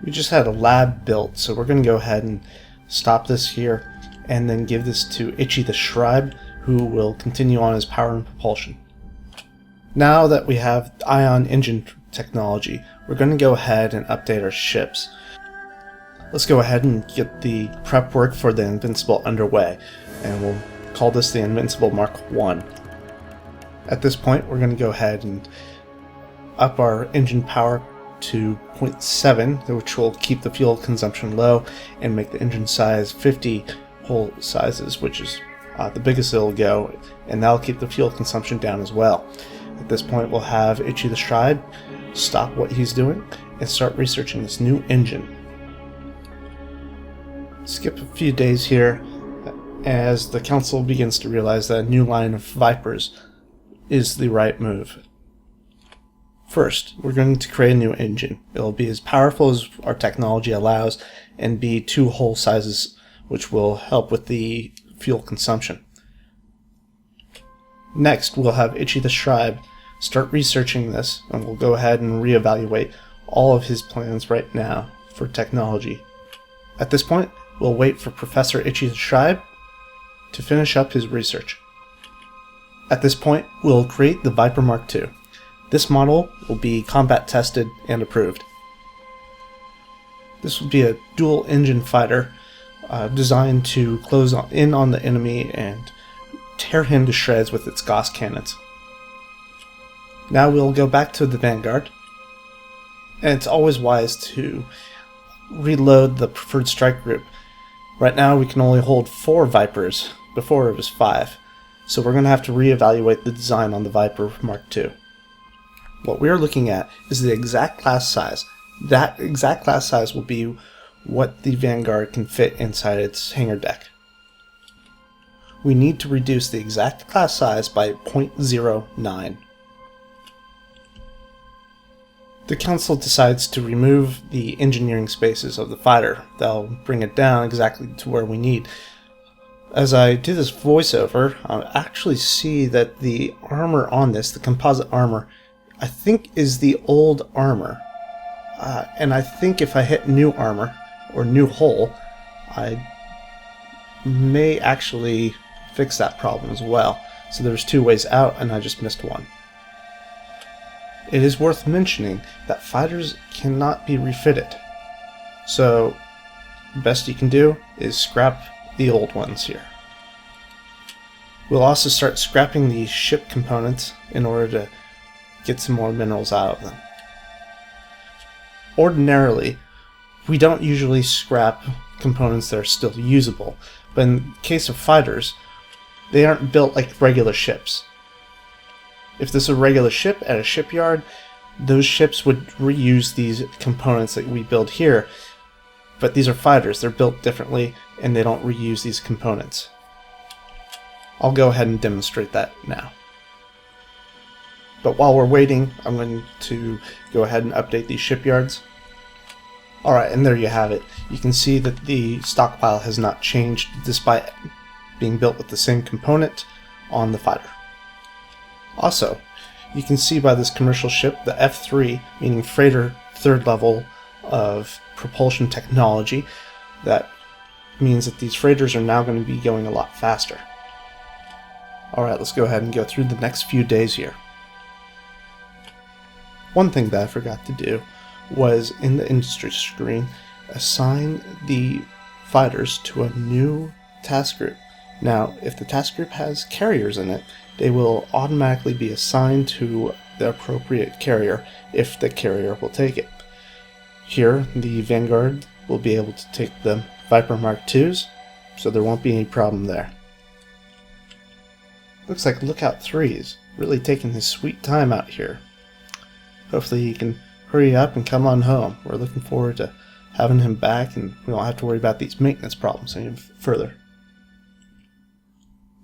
We just had a lab built, so we're going to go ahead and stop this here and then give this to Itchy the Scribe, who will continue on his power and propulsion. Now that we have ion engine technology, we're going to go ahead and update our ships. Let's go ahead and get the prep work for the Invincible underway, and we'll call this the Invincible Mark 1. At this point, we're going to go ahead and up our engine power to 0.7, which will keep the fuel consumption low and make the engine size 50 whole sizes, which is the biggest it'll go, and that'll keep the fuel consumption down as well. At this point, we'll have Itchy the Scribe stop what he's doing and start researching this new engine. Skip a few days here as the council begins to realize that a new line of Vipers is the right move. First, we're going to create a new engine. It'll be as powerful as our technology allows and be 2 whole sizes, which will help with the fuel consumption. Next, we'll have Itchy the Scribe start researching this, and we'll go ahead and reevaluate all of his plans right now for technology. At this point, we'll wait for Professor Itchy the Scribe to finish up his research. At this point, we'll create the Viper Mark II. This model will be combat tested and approved. This will be a dual engine fighter designed to close in on the enemy and tear him to shreds with its Gauss cannons. Now we'll go back to the Vanguard, and it's always wise to reload the preferred strike group. Right now we can only hold 4 Vipers, before it was 5, so we're going to have to reevaluate the design on the Viper Mark II. What we're looking at is the exact class size. That exact class size will be what the Vanguard can fit inside its hangar deck. We need to reduce the exact class size by 0.09. The Council decides to remove the engineering spaces of the fighter. They'll bring it down exactly to where we need. As I do this voiceover, I actually see that the armor on this, the composite armor, I think is the old armor. And I think if I hit new armor, or new hull, I may actually fix that problem as well. So there's 2 ways out, and I just missed one. It is worth mentioning that fighters cannot be refitted. So the best you can do is scrap the old ones here. We'll also start scrapping the ship components in order to get some more minerals out of them. ordinarily, we don't usually scrap components that are still usable, but in the case of fighters, they aren't built like regular ships. If this is a regular ship at a shipyard, those ships would reuse these components that we build here, but these are fighters. They're built differently, and they don't reuse these components. I'll go ahead and demonstrate that now. But while we're waiting, I'm going to go ahead and update these shipyards. Alright, and there you have it. You can see that the stockpile has not changed despite being built with the same component on the fighter. Also, you can see by this commercial ship, the F3, meaning freighter 3rd level of propulsion technology, that means that these freighters are now going to be going a lot faster. Alright, let's go ahead and go through the next few days here. One thing that I forgot to do was, in the industry screen, assign the fighters to a new task group. Now, if the task group has carriers in it, they will automatically be assigned to the appropriate carrier if the carrier will take it. Here, the Vanguard will be able to take the Viper Mark IIs, so there won't be any problem there. Looks like Lookout 3 is really taking his sweet time out here. Hopefully he can hurry up and come on home. We're looking forward to having him back, and we don't have to worry about these maintenance problems any further.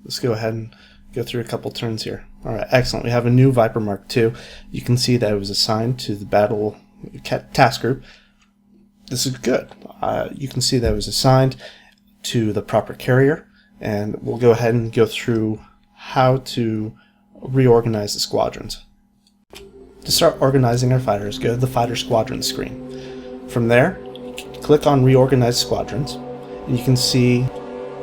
Let's go ahead and go through a couple turns here. Alright, excellent. We have a new Viper Mark II. You can see that it was assigned to the battle task group. This is good. You can see that it was assigned to the proper carrier, and we'll go ahead and go through how to reorganize the squadrons. To start organizing our fighters, go to the Fighter Squadron screen. From there, click on Reorganize Squadrons, and you can see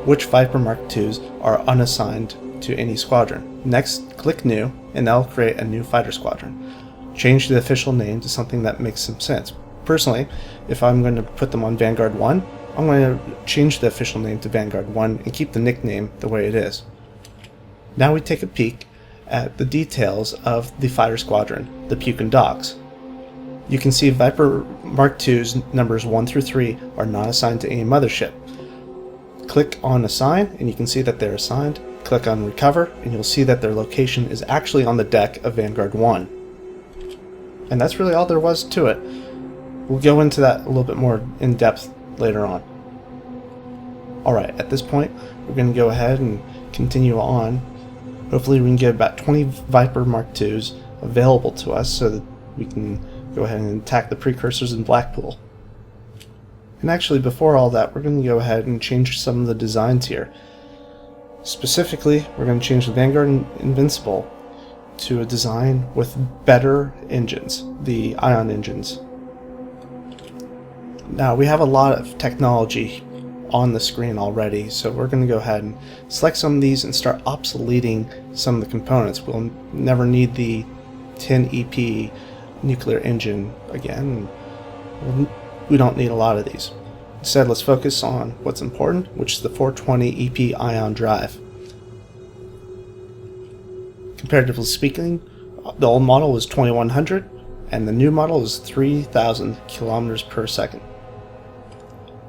which Viper Mark IIs are unassigned to any squadron. Next, click New, and that'll create a new fighter squadron. Change the official name to something that makes some sense. Personally, if I'm going to put them on Vanguard 1, I'm going to change the official name to Vanguard 1 and keep the nickname the way it is. Now we take a peek at the details of the fighter squadron, the Puke and Dogs. You can see Viper Mark II's numbers 1 through 3 are not assigned to any mothership. Click on Assign, and you can see that they're assigned. Click on Recover, and you'll see that their location is actually on the deck of Vanguard 1. And that's really all there was to it. We'll go into that a little bit more in depth later on. Alright, at this point, we're going to go ahead and continue on. Hopefully we can get about 20 Viper Mark IIs available to us so that we can go ahead and attack the Precurosrs in Blackpool. And actually, before all that, we're going to go ahead and change some of the designs here. Specifically, we're going to change the Vanguard and Invincible to a design with better engines, the ion engines. Now, we have a lot of technology on the screen already, so we're going to go ahead and select some of these and start obsoleting some of the components. We'll never need the 10 EP nuclear engine again. We don't need a lot of these. Instead, let's focus on what's important, which is the 420 EP ion drive. Comparatively speaking, the old model was 2100 and the new model is 3000 kilometers per second.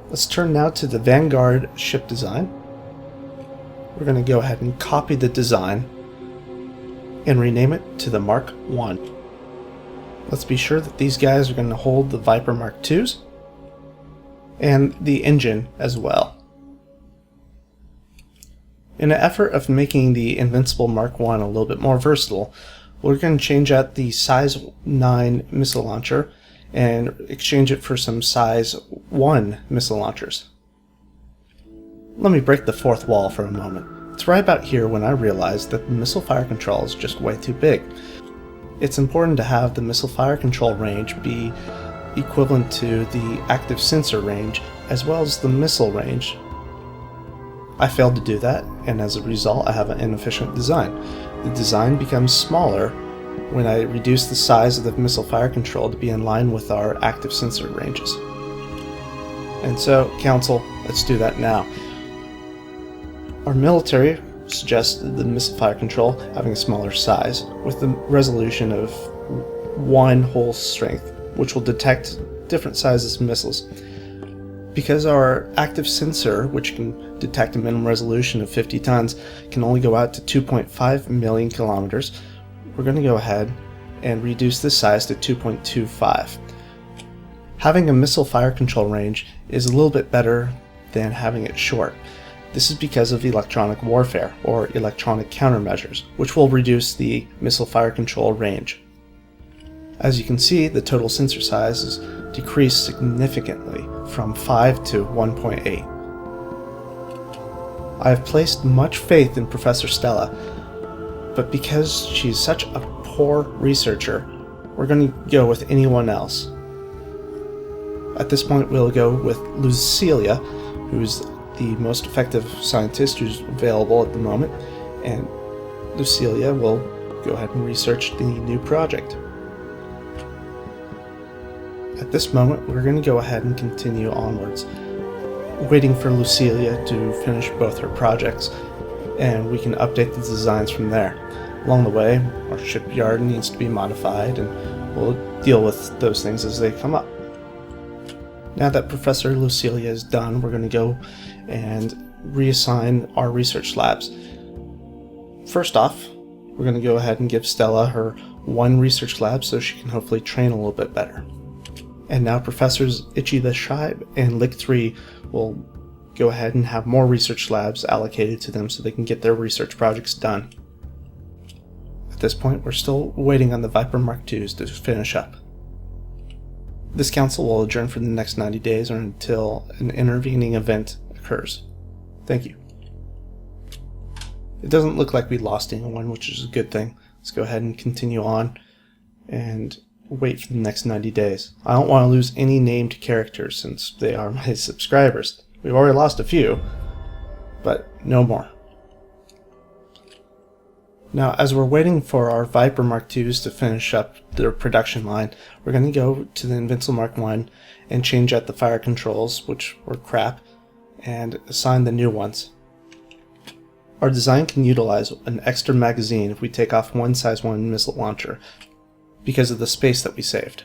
Let's turn now to the Vanguard ship design. We're going to go ahead and copy the design and rename it to the Mark I. Let's be sure that these guys are going to hold the Viper Mark IIs and the engine as well. In an effort of making the Invincible Mark I a little bit more versatile, we're going to change out the size 9 missile launcher and exchange it for some size 1 missile launchers. Let me break the fourth wall for a moment. It's right about here when I realized that the missile fire control is just way too big. It's important to have the missile fire control range be equivalent to the active sensor range as well as the missile range. I failed to do that, and as a result I have an inefficient design. The design becomes smaller when I reduce the size of the missile fire control to be in line with our active sensor ranges. And so, Council, let's do that now. Our military suggested the missile fire control having a smaller size, with the resolution of 1 whole strength, which will detect different sizes of missiles. Because our active sensor, which can detect a minimum resolution of 50 tons, can only go out to 2.5 million kilometers, we're going to go ahead and reduce this size to 2.25. Having a missile fire control range is a little bit better than having it short. This is because of electronic warfare, or electronic countermeasures, which will reduce the missile fire control range. As you can see, the total sensor size is decreased significantly from 5 to 1.8. I have placed much faith in Professor Stella, but because she's such a poor researcher, we're going to go with anyone else. At this point, we'll go with Lucilia, who's the most effective scientist who's available at the moment, and Lucilia will go ahead and research the new project. At this moment, we're going to go ahead and continue onwards, waiting for Lucilia to finish both her projects, and we can update the designs from there. Along the way, our shipyard needs to be modified, and we'll deal with those things as they come up. Now that Professor Lucilia is done, we're going to go and reassign our research labs. First off, we're going to go ahead and give Stella her one research lab so she can hopefully train a little bit better. And now Professors Itchy the Shibe and Lick 3 will go ahead and have more research labs allocated to them so they can get their research projects done. At this point, we're still waiting on the Viper Mark IIs to finish up. This council will adjourn for the next 90 days or until an intervening event occurs. Thank you. It doesn't look like we lost anyone, which is a good thing. Let's go ahead and continue on and wait for the next 90 days. I don't want to lose any named characters since they are my subscribers. We've already lost a few, but no more. Now, as we're waiting for our Viper Mark IIs to finish up their production line, we're going to go to the Invincible Mark I and change out the fire controls, which were crap, and assign the new ones. Our design can utilize an extra magazine if we take off one size 1 missile launcher, because of the space that we saved.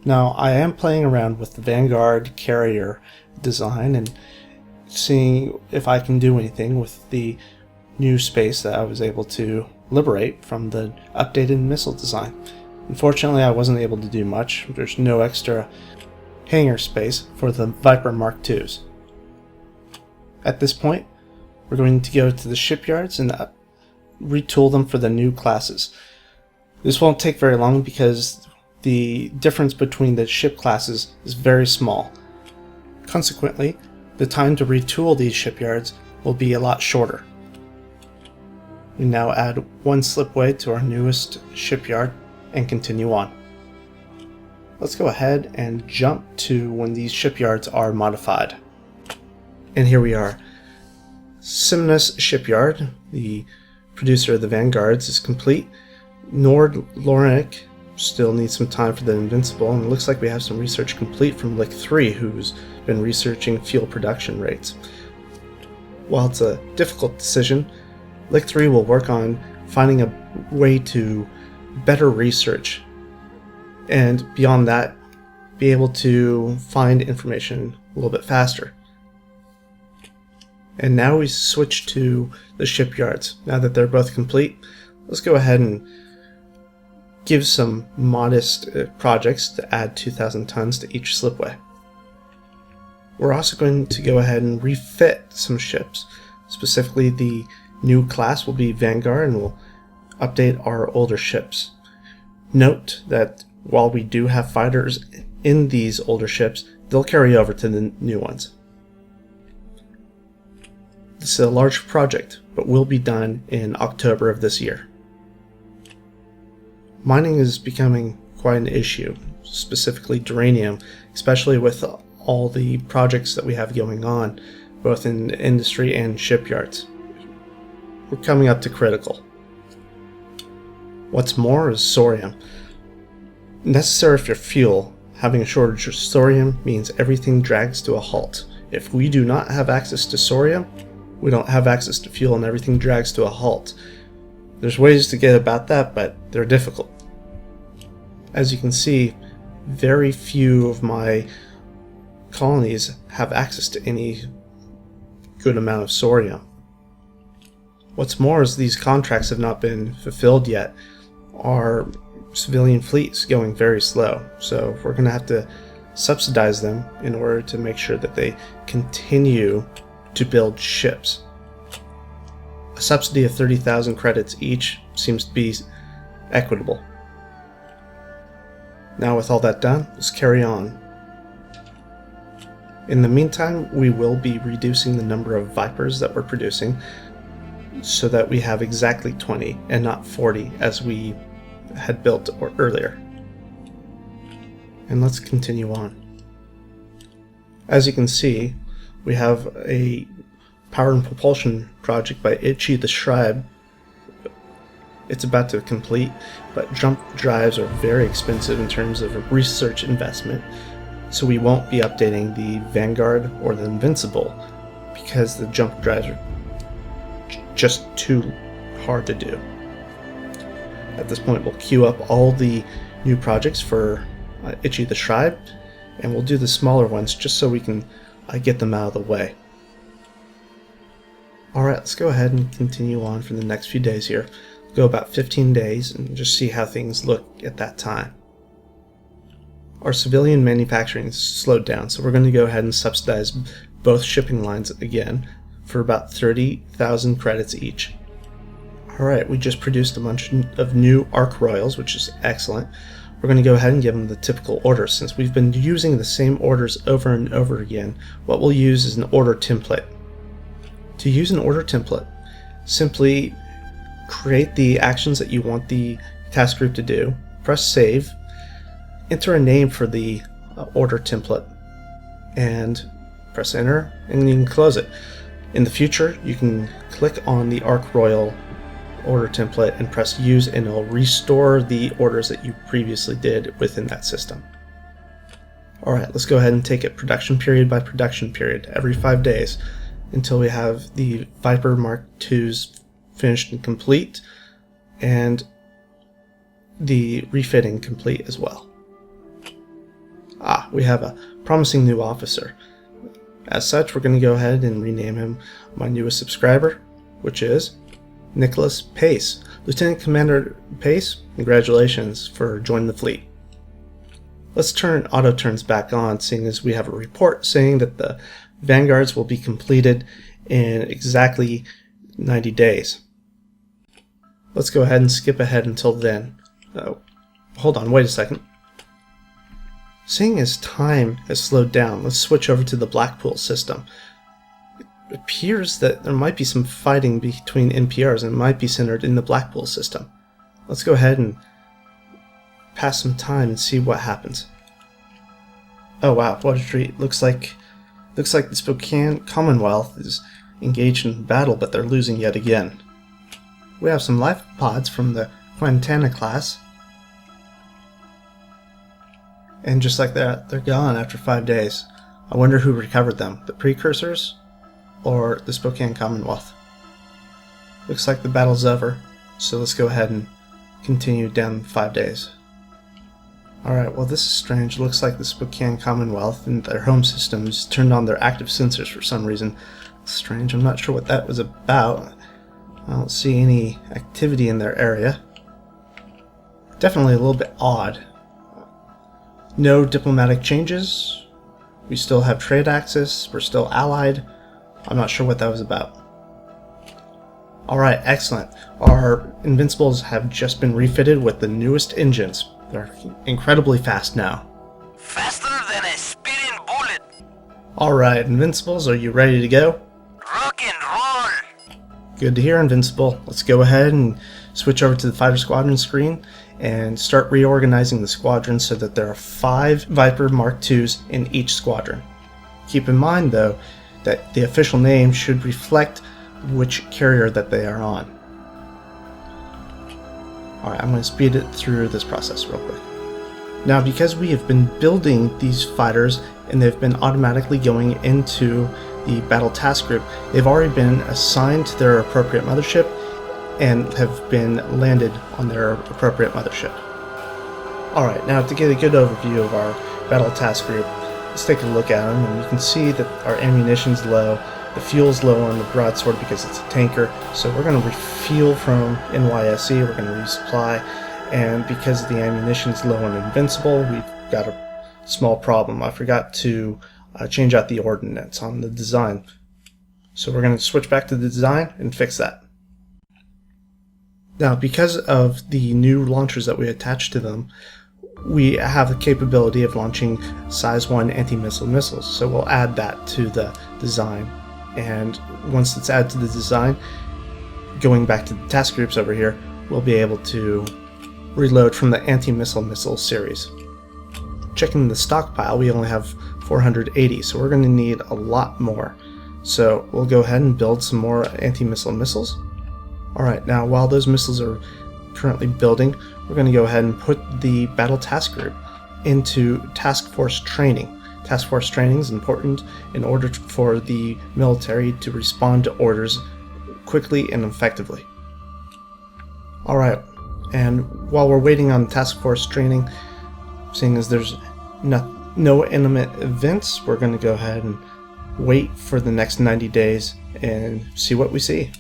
Now, I am playing around with the Vanguard carrier design and seeing if I can do anything with the new space that I was able to liberate from the updated missile design. Unfortunately, I wasn't able to do much. There's no extra hangar space for the Viper Mark IIs. At this point, we're going to go to the shipyards and retool them for the new classes. This won't take very long because the difference between the ship classes is very small. Consequently, the time to retool these shipyards will be a lot shorter. We now add one slipway to our newest shipyard and continue on. Let's go ahead and jump to when these shipyards are modified. And here we are. Simnus Shipyard, the producer of the Vanguards, is complete. Nord Lorenic still needs some time for the Invincible, and it looks like we have some research complete from Lick 3, who's been researching fuel production rates. While it's a difficult decision, Lick 3 will work on finding a way to better research, and beyond that, be able to find information a little bit faster. And now we switch to the shipyards. Now that they're both complete, let's go ahead and give some modest projects to add 2,000 tons to each slipway. We're also going to go ahead and refit some ships. Specifically, the new class will be Vanguard, and we'll update our older ships. Note that while we do have fighters in these older ships, they'll carry over to the new ones. This is a large project, but will be done in October of this year. Mining is becoming quite an issue, specifically uranium, especially with all the projects that we have going on, both in industry and shipyards. We're coming up to critical. What's more is thorium. Necessary for fuel, having a shortage of thorium means everything drags to a halt. If we do not have access to thorium, we don't have access to fuel and everything drags to a halt. There's ways to get about that, but they're difficult. As you can see, very few of my colonies have access to any good amount of sorium. What's more is these contracts have not been fulfilled yet. Our civilian fleet's going very slow, so we're going to have to subsidize them in order to make sure that they continue to build ships. A subsidy of 30,000 credits each seems to be equitable. Now with all that done, let's carry on. In the meantime, we will be reducing the number of Vipers that we're producing so that we have exactly 20 and not 40 as we had built earlier. And let's continue on. As you can see, we have a power and propulsion project by Itchy the Scribe. It's about to complete, but jump drives are very expensive in terms of research investment, so we won't be updating the Vanguard or the Invincible because the jump drives are just too hard to do. At this point, we'll queue up all the new projects for Itchy the Scribe, and we'll do the smaller ones just so we can get them out of the way. Alright, let's go ahead and continue on for the next few days here. Go about 15 days and just see how things look at that time. Our civilian manufacturing is slowed down, so we're going to go ahead and subsidize both shipping lines again for about 30,000 credits each. Alright, we just produced a bunch of new Arc Royals, which is excellent. We're going to go ahead and give them the typical orders. Since we've been using the same orders over and over again, what we'll use is an order template. To use an order template, simply create the actions that you want the task group to do, press save, enter a name for the order template, and press enter, and you can close it. In the future, you can click on the Arc Royal order template and press use, and it'll restore the orders that you previously did within that system. Alright, let's go ahead and take it production period by production period every 5 days until we have the Viper Mark IIs finished and complete, and the refitting complete as well. We have a promising new officer. As such, we're going to go ahead and rename him my newest subscriber, which is Nicholas Pace. Lieutenant Commander Pace, congratulations for joining the fleet. Let's turn auto turns back on, seeing as we have a report saying that the Vanguards will be completed in exactly 90 days. Let's go ahead and skip ahead until then. Hold on, wait a second. Seeing as time has slowed down, let's switch over to the Blackpool system. It appears that there might be some fighting between NPRs and it might be centered in the Blackpool system. Let's go ahead and pass some time and see what happens. Oh wow, what a treat. Looks like the Spokane Commonwealth is engaged in battle, but they're losing yet again. We have some life pods from the Quintana class. And just like that, they're gone after 5 days. I wonder who recovered them, the Precurosrs or the Spokane Commonwealth. Looks like the battle's over, so let's go ahead and continue down 5 days. Alright, well this is strange. It looks like the Spokane Commonwealth and their home systems turned on their active sensors for some reason. It's strange, I'm not sure what that was about. I don't see any activity in their area. Definitely a little bit odd. No diplomatic changes. We still have trade access. We're still allied. I'm not sure what that was about. Alright, excellent. Our Invincibles have just been refitted with the newest engines. They're incredibly fast now. Faster than a speeding bullet. Alright, Invincibles, are you ready to go? Rock and roll. Good to hear, Invincible. Let's go ahead and switch over to the Fighter Squadron screen and start reorganizing the squadron so that there are 5 Viper Mark IIs in each squadron. Keep in mind, though, that the official name should reflect which carrier that they are on. Alright, I'm going to speed it through this process real quick. Now, because we have been building these fighters and they've been automatically going into the battle task group, they've already been assigned to their appropriate mothership and have been landed on their appropriate mothership. Alright, now to get a good overview of our battle task group, let's take a look at them, and you can see that our ammunition's low, the fuel's low on the broadsword because it's a tanker, so we're going to refuel from NYSE, we're going to resupply, and because the ammunition's low on Invincible, we've got a small problem. I forgot to change out the ordnance on the design. So we're going to switch back to the design and fix that. Now, because of the new launchers that we attach to them, we have the capability of launching size 1 anti-missile missiles. So we'll add that to the design. And once it's added to the design, going back to the task groups over here, we'll be able to reload from the anti-missile missile series. Checking the stockpile, we only have 480, so we're going to need a lot more. So we'll go ahead and build some more anti-missile missiles. Alright, now while those missiles are currently building, we're going to go ahead and put the battle task group into task force training. Task force training is important in order for the military to respond to orders quickly and effectively. Alright, and while we're waiting on task force training, seeing as there's no imminent events, we're going to go ahead and wait for the next 90 days and see what we see.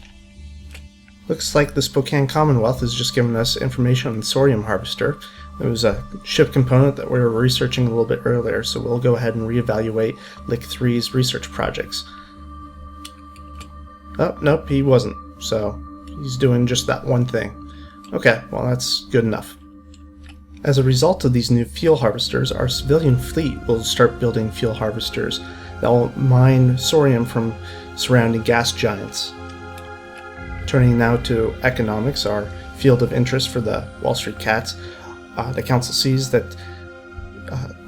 Looks like the Spokane Commonwealth has just given us information on the Sorium Harvester. It was a ship component that we were researching a little bit earlier, so we'll go ahead and reevaluate Lick 3's research projects. Oh, nope, he wasn't, so he's doing just that one thing. Okay, well that's good enough. As a result of these new fuel harvesters, our civilian fleet will start building fuel harvesters that will mine Sorium from surrounding gas giants. Turning now to economics, our field of interest for the Wall Street Cats, the Council sees that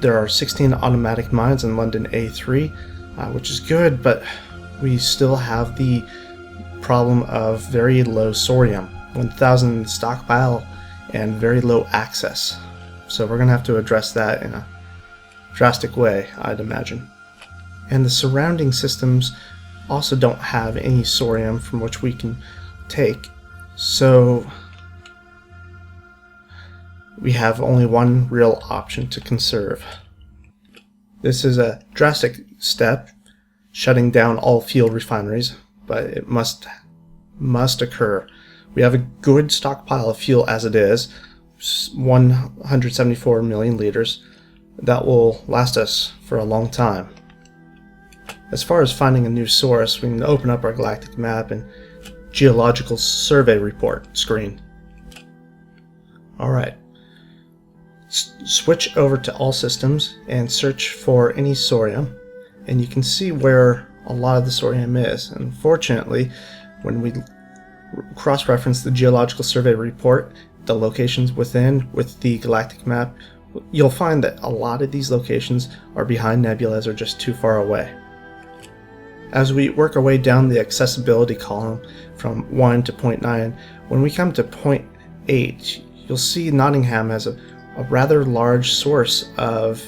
there are 16 automatic mines in London A3, which is good, but we still have the problem of very low Sorium, 1,000 stockpile, and very low access. So we're going to have to address that in a drastic way, I'd imagine. And the surrounding systems also don't have any Sorium from which we can take, so we have only one real option to conserve. This is a drastic step, shutting down all fuel refineries, but it must occur. We have a good stockpile of fuel as it is, 174 million liters. That will last us for a long time. As far as finding a new source, we can open up our galactic map and geological survey report screen. Alright. Switch over to all systems and search for any Sorium, and you can see where a lot of the Sorium is. Unfortunately, when we cross-reference the geological survey report, the locations within with the galactic map, you'll find that a lot of these locations are behind nebulas or just too far away. As we work our way down the accessibility column from 1 to 0.9, when we come to 0.8, you'll see Nottingham has a rather large source of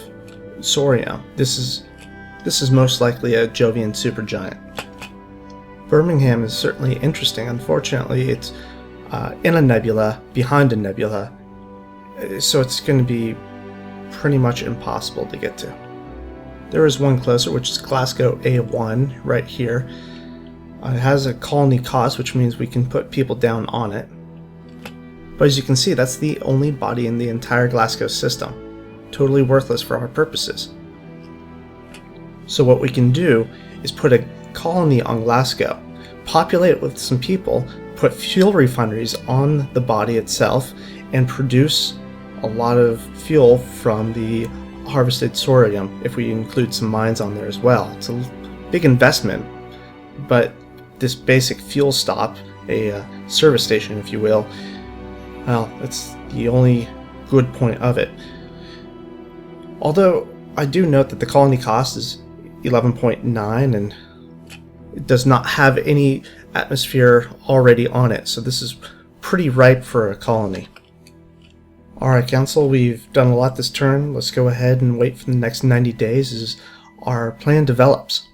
Sorium. This is most likely a Jovian supergiant. Birmingham is certainly interesting. Unfortunately, it's in a nebula, behind a nebula, so it's going to be pretty much impossible to get to. There is one closer, which is Glasgow A1, right here. It has a colony cost, which means we can put people down on it. But as you can see, that's the only body in the entire Glasgow system. Totally worthless for our purposes. So what we can do is put a colony on Glasgow, populate it with some people, put fuel refineries on the body itself, and produce a lot of fuel from the harvested Sorium, if we include some mines on there as well. It's a big investment, but this basic fuel stop, a service station if you will, well, that's the only good point of it. Although I do note that the colony cost is 11.9 and it does not have any atmosphere already on it, so this is pretty ripe for a colony. Alright, Council, we've done a lot this turn. Let's go ahead and wait for the next 90 days as our plan develops.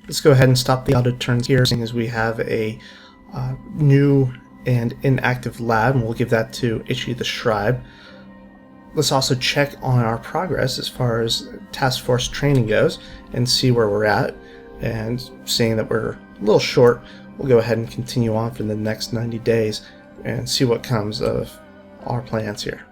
Let's go ahead and stop the auto turns here, seeing as we have a new and inactive lab, and we'll give that to Itchy the Scribe. Let's also check on our progress as far as task force training goes and see where we're at. And seeing that we're a little short, we'll go ahead and continue on for the next 90 days and see what comes of our plans here.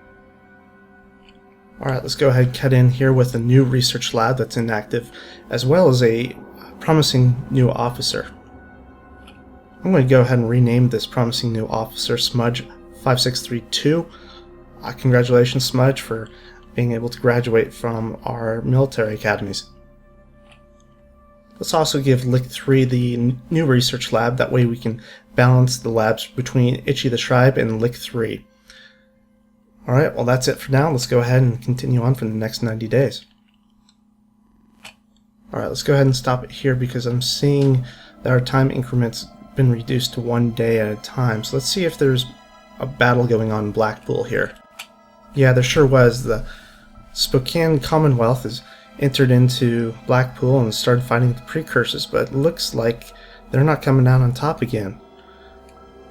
Alright, let's go ahead and cut in here with a new research lab that's inactive, as well as a promising new officer. I'm going to go ahead and rename this promising new officer Smudge 5632. Congratulations, Smudge, for being able to graduate from our military academies. Let's also give Lick 3 the new research lab, that way we can balance the labs between Itchy the Scribe and Lick 3. Alright, well that's it for now. Let's go ahead and continue on for the next 90 days. Alright, let's go ahead and stop it here because I'm seeing that our time increment's been reduced to 1 day at a time. So let's see if there's a battle going on in Blackpool here. Yeah, there sure was. The Spokane Commonwealth has entered into Blackpool and started fighting the Precurosrs, but it looks like they're not coming out on top again.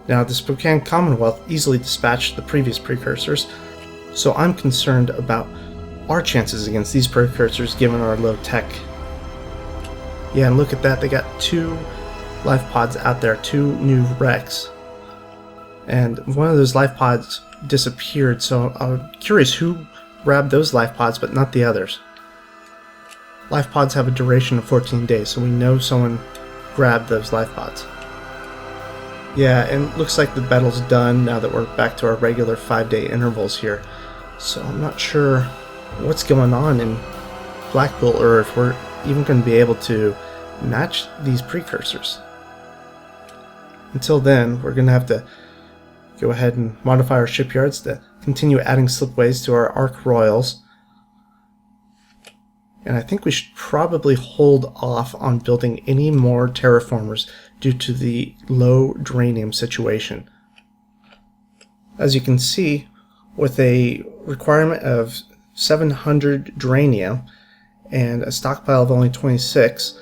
Now, the Spokane Commonwealth easily dispatched the previous Precurosrs, so I'm concerned about our chances against these Precurosrs given our low tech. Yeah, and look at that, they got 2 life pods out there, 2 new wrecks. And one of those life pods disappeared, so I'm curious who grabbed those life pods but not the others. Life pods have a duration of 14 days, so we know someone grabbed those life pods. Yeah, and it looks like the battle's done now that we're back to our regular 5-day intervals here. So I'm not sure what's going on in Blackpool, or if we're even going to be able to match these Precurosrs. Until then, we're going to have to go ahead and modify our shipyards to continue adding slipways to our Ark Royals. And I think we should probably hold off on building any more terraformers due to the low dranium situation. As you can see, with a requirement of 700 dranium and a stockpile of only 26,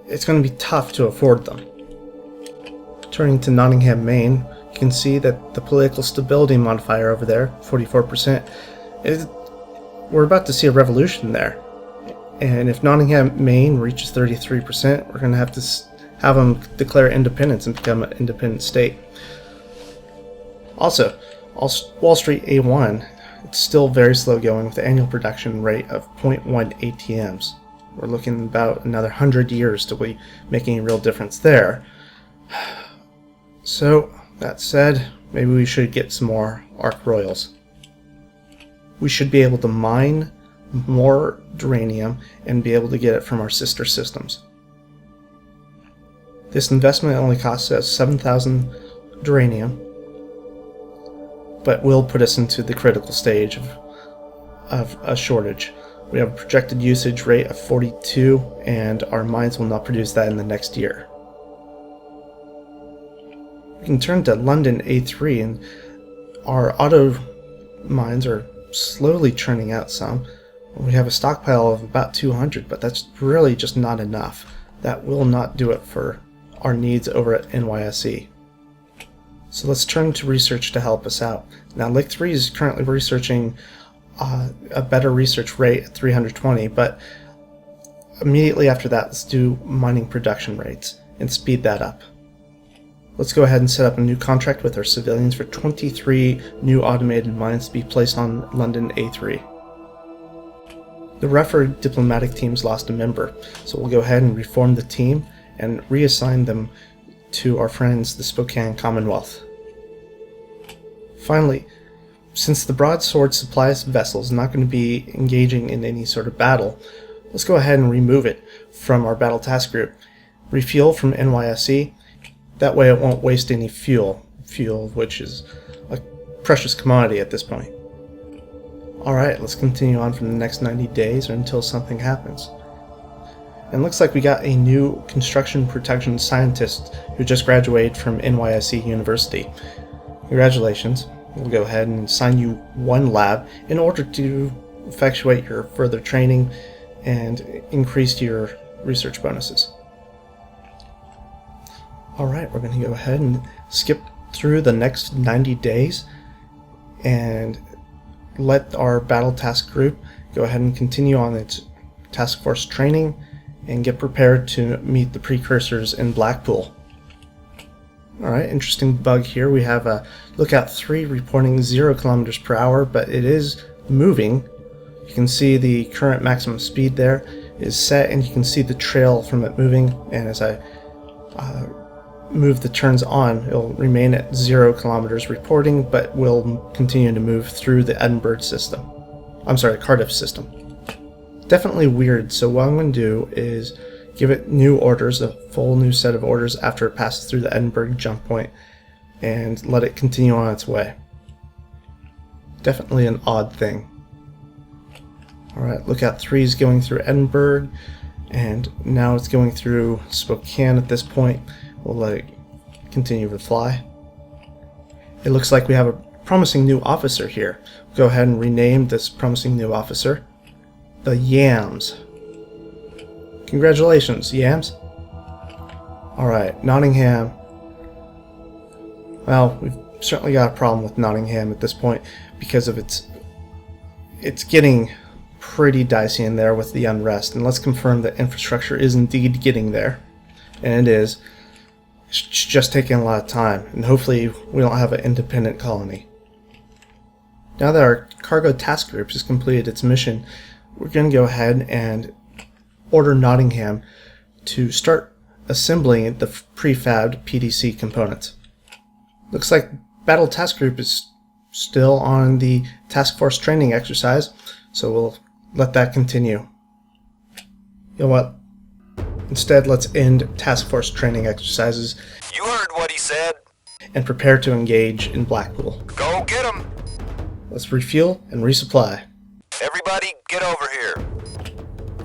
it's going to be tough to afford them. Turning to Nottingham, Maine, you can see that the political stability modifier over there, 44%, we're about to see a revolution there. And if Nottingham, Maine reaches 33%, we're going to have to have them declare independence and become an independent state. Also, Wall Street A1, it's still very slow going with the annual production rate of 0.1 ATMs. We're looking about another 100 years to be making a real difference there. So, that said, maybe we should get some more Ark Royals. We should be able to mine more uranium and be able to get it from our sister systems. This investment only costs us 7,000 uranium, but will put us into the critical stage of a shortage. We have a projected usage rate of 42, and our mines will not produce that in the next year. We can turn to London A3, and our auto mines are slowly churning out some. We have a stockpile of about 200, but that's really just not enough. That will not do it for our needs over at NYSE. So let's turn to research to help us out. Now, Lick 3 is currently researching a better research rate at 320, but immediately after that, let's do mining production rates and speed that up. Let's go ahead and set up a new contract with our civilians for 23 new automated mines to be placed on London A3. The referred diplomatic team's lost a member, so we'll go ahead and reform the team and reassign them to our friends, the Spokane Commonwealth. Finally, since the broadsword supply vessel is not going to be engaging in any sort of battle, let's go ahead and remove it from our battle task group. Refuel from NYSE, that way it won't waste any fuel, which is a precious commodity at this point. Alright, let's continue on for the next 90 days or until something happens. And looks like we got a new construction protection scientist who just graduated from NYSE University. Congratulations. We'll go ahead and assign you 1 lab in order to effectuate your further training and increase your research bonuses. Alright, we're going to go ahead and skip through the next 90 days, and let our battle task group go ahead and continue on its task force training and get prepared to meet the Precursors in Blackpool. Alright, interesting bug here. We have a Lookout 3 reporting 0 kilometers per hour, but it is moving. You can see the current maximum speed there is set, and you can see the trail from it moving, and as I move the turns on, it'll remain at 0 kilometers reporting, but will continue to move through the Edinburgh system. I'm sorry, Cardiff system. Definitely weird, so what I'm going to do is give it new orders, a full new set of orders after it passes through the Edinburgh jump point, and let it continue on its way. Definitely an odd thing. Alright, Lookout 3 is going through Edinburgh, and now it's going through Spokane at this point. We'll let it continue to fly. It looks like we have a promising new officer here. Go ahead and rename this promising new officer the Yams. Congratulations, Yams. Alright, Nottingham. Well, we've certainly got a problem with Nottingham at this point because of it's getting pretty dicey in there with the unrest, and let's confirm that infrastructure is indeed getting there, and it is. It's just taking a lot of time, and hopefully we don't have an independent colony. Now that our cargo task group has completed its mission, we're going to go ahead and order Nottingham to start assembling the prefabbed PDC components. Looks like Battle Task Group is still on the task force training exercise, so we'll let that continue. You know what? Instead, let's end task force training exercises. You heard what he said. And prepare to engage in Blackpool. Go get him. Let's refuel and resupply. Everybody, get over here.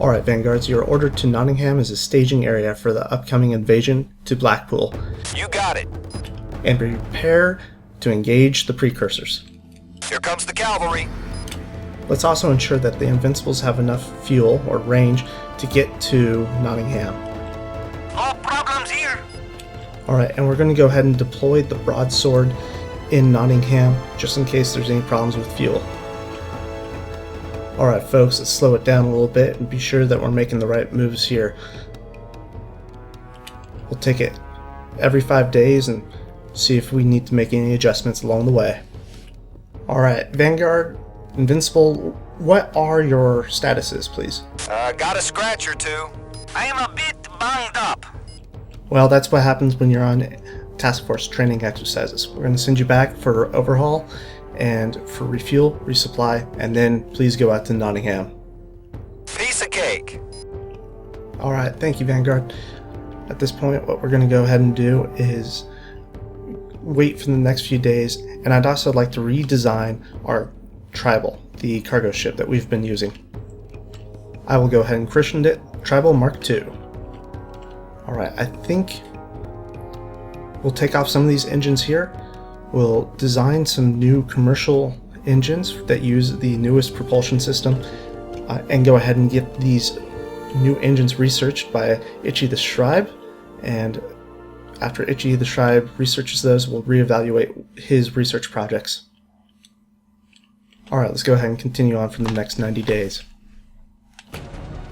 Alright, Vanguards, you're ordered to Nottingham as a staging area for the upcoming invasion to Blackpool. You got it. And prepare to engage the Precursors. Here comes the cavalry. Let's also ensure that the Invincibles have enough fuel or range to get to Nottingham. No problems here. Alright, and we're going to go ahead and deploy the broadsword in Nottingham just in case there's any problems with fuel. Alright folks, let's slow it down a little bit and be sure that we're making the right moves here. We'll take it every 5 days and see if we need to make any adjustments along the way. Alright, Vanguard, Invincible, what are your statuses, please? Got a scratch or two. I am a bit bunged up. Well, that's what happens when you're on task force training exercises. We're going to send you back for overhaul and for refuel, resupply, and then please go out to Nottingham. Piece of cake. Alright, thank you, Vanguard. At this point, what we're going to go ahead and do is wait for the next few days, and I'd also like to redesign our Tribal, the cargo ship that we've been using. I will go ahead and christen it Tribal Mark II. Alright, I think we'll take off some of these engines here. We'll design some new commercial engines that use the newest propulsion system and go ahead and get these new engines researched by Itchy the Scribe, and after Itchy the Scribe researches those, we'll reevaluate his research projects. Alright, let's go ahead and continue on for the next 90 days.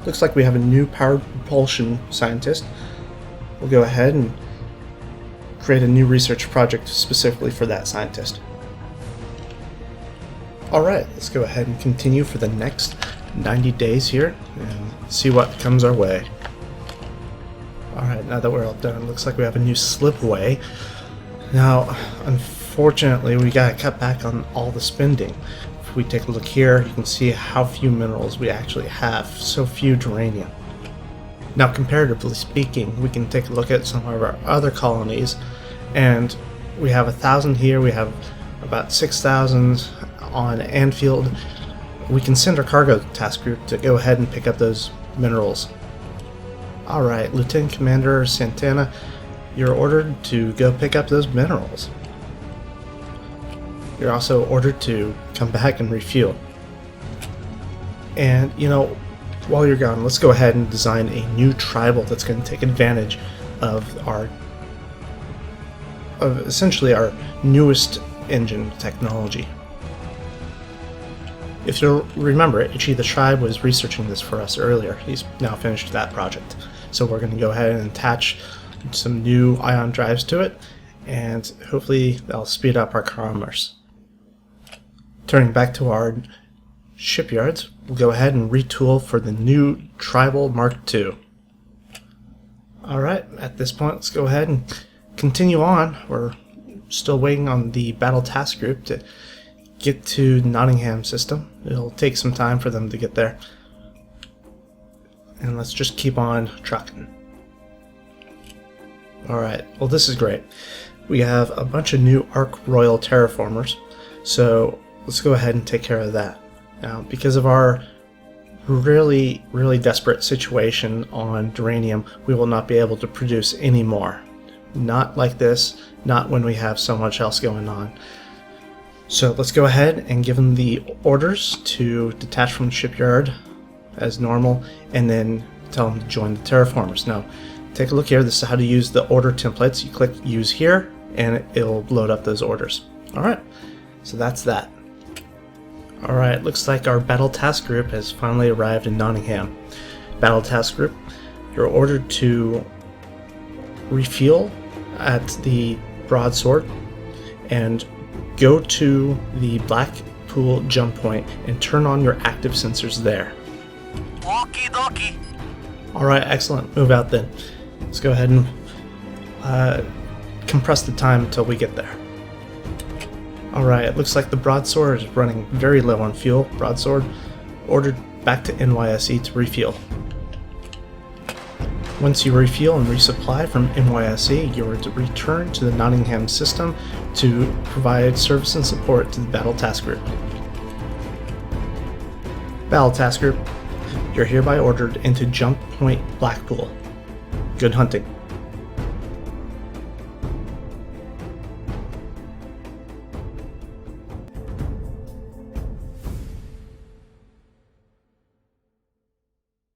Looks like we have a new powered propulsion scientist. We'll go ahead and create a new research project specifically for that scientist. Alright, let's go ahead and continue for the next 90 days here and see what comes our way. Alright, now that we're all done, it looks like we have a new slipway. Now, unfortunately, we gotta cut back on all the spending. If we take a look here, you can see how few minerals we actually have, so few geranium. Now, comparatively speaking, we can take a look at some of our other colonies, and we have 1,000 here, we have about 6,000 on Anfield. We can send our cargo task group to go ahead and pick up those minerals. Alright, Lieutenant Commander Santana, you're ordered to go pick up those minerals. You're also ordered to come back and refuel. And, you know, while you're gone, let's go ahead and design a new tribal that's going to take advantage of essentially our newest engine technology. If you'll remember, Itchy the Tribe was researching this for us earlier. He's now finished that project. So we're going to go ahead and attach some new ion drives to it, and hopefully that'll speed up our commerce. Turning back to our shipyards, we'll go ahead and retool for the new Tribal Mark II. Alright, at this point, let's go ahead and continue on. We're still waiting on the battle task group to get to Nottingham system. It'll take some time for them to get there. And let's just keep on trucking. Alright, well this is great. We have a bunch of new Ark Royal terraformers, so let's go ahead and take care of that. Now, because of our really desperate situation on Duranium, we will not be able to produce any more. Not like this, not when we have so much else going on. So let's go ahead and give them the orders to detach from the shipyard as normal, and then tell them to join the terraformers. Now, take a look here. This is how to use the order templates. You click use here, and it'll load up those orders. Alright, so that's that. Alright, looks like our battle task group has finally arrived in Nottingham. Battle task group, you're ordered to refuel at the broadsword and go to the black pool jump point and turn on your active sensors there. Okie dokie. Alright, excellent. Move out then. Let's go ahead and compress the time until we get there. Alright, it looks like the broadsword is running very low on fuel. Broadsword ordered back to NYSE to refuel. Once you refuel and resupply from NYSE, you are to return to the Nottingham system to provide service and support to the Battle Task Group. Battle Task Group, you're hereby ordered into Jump Point Blackpool. Good hunting.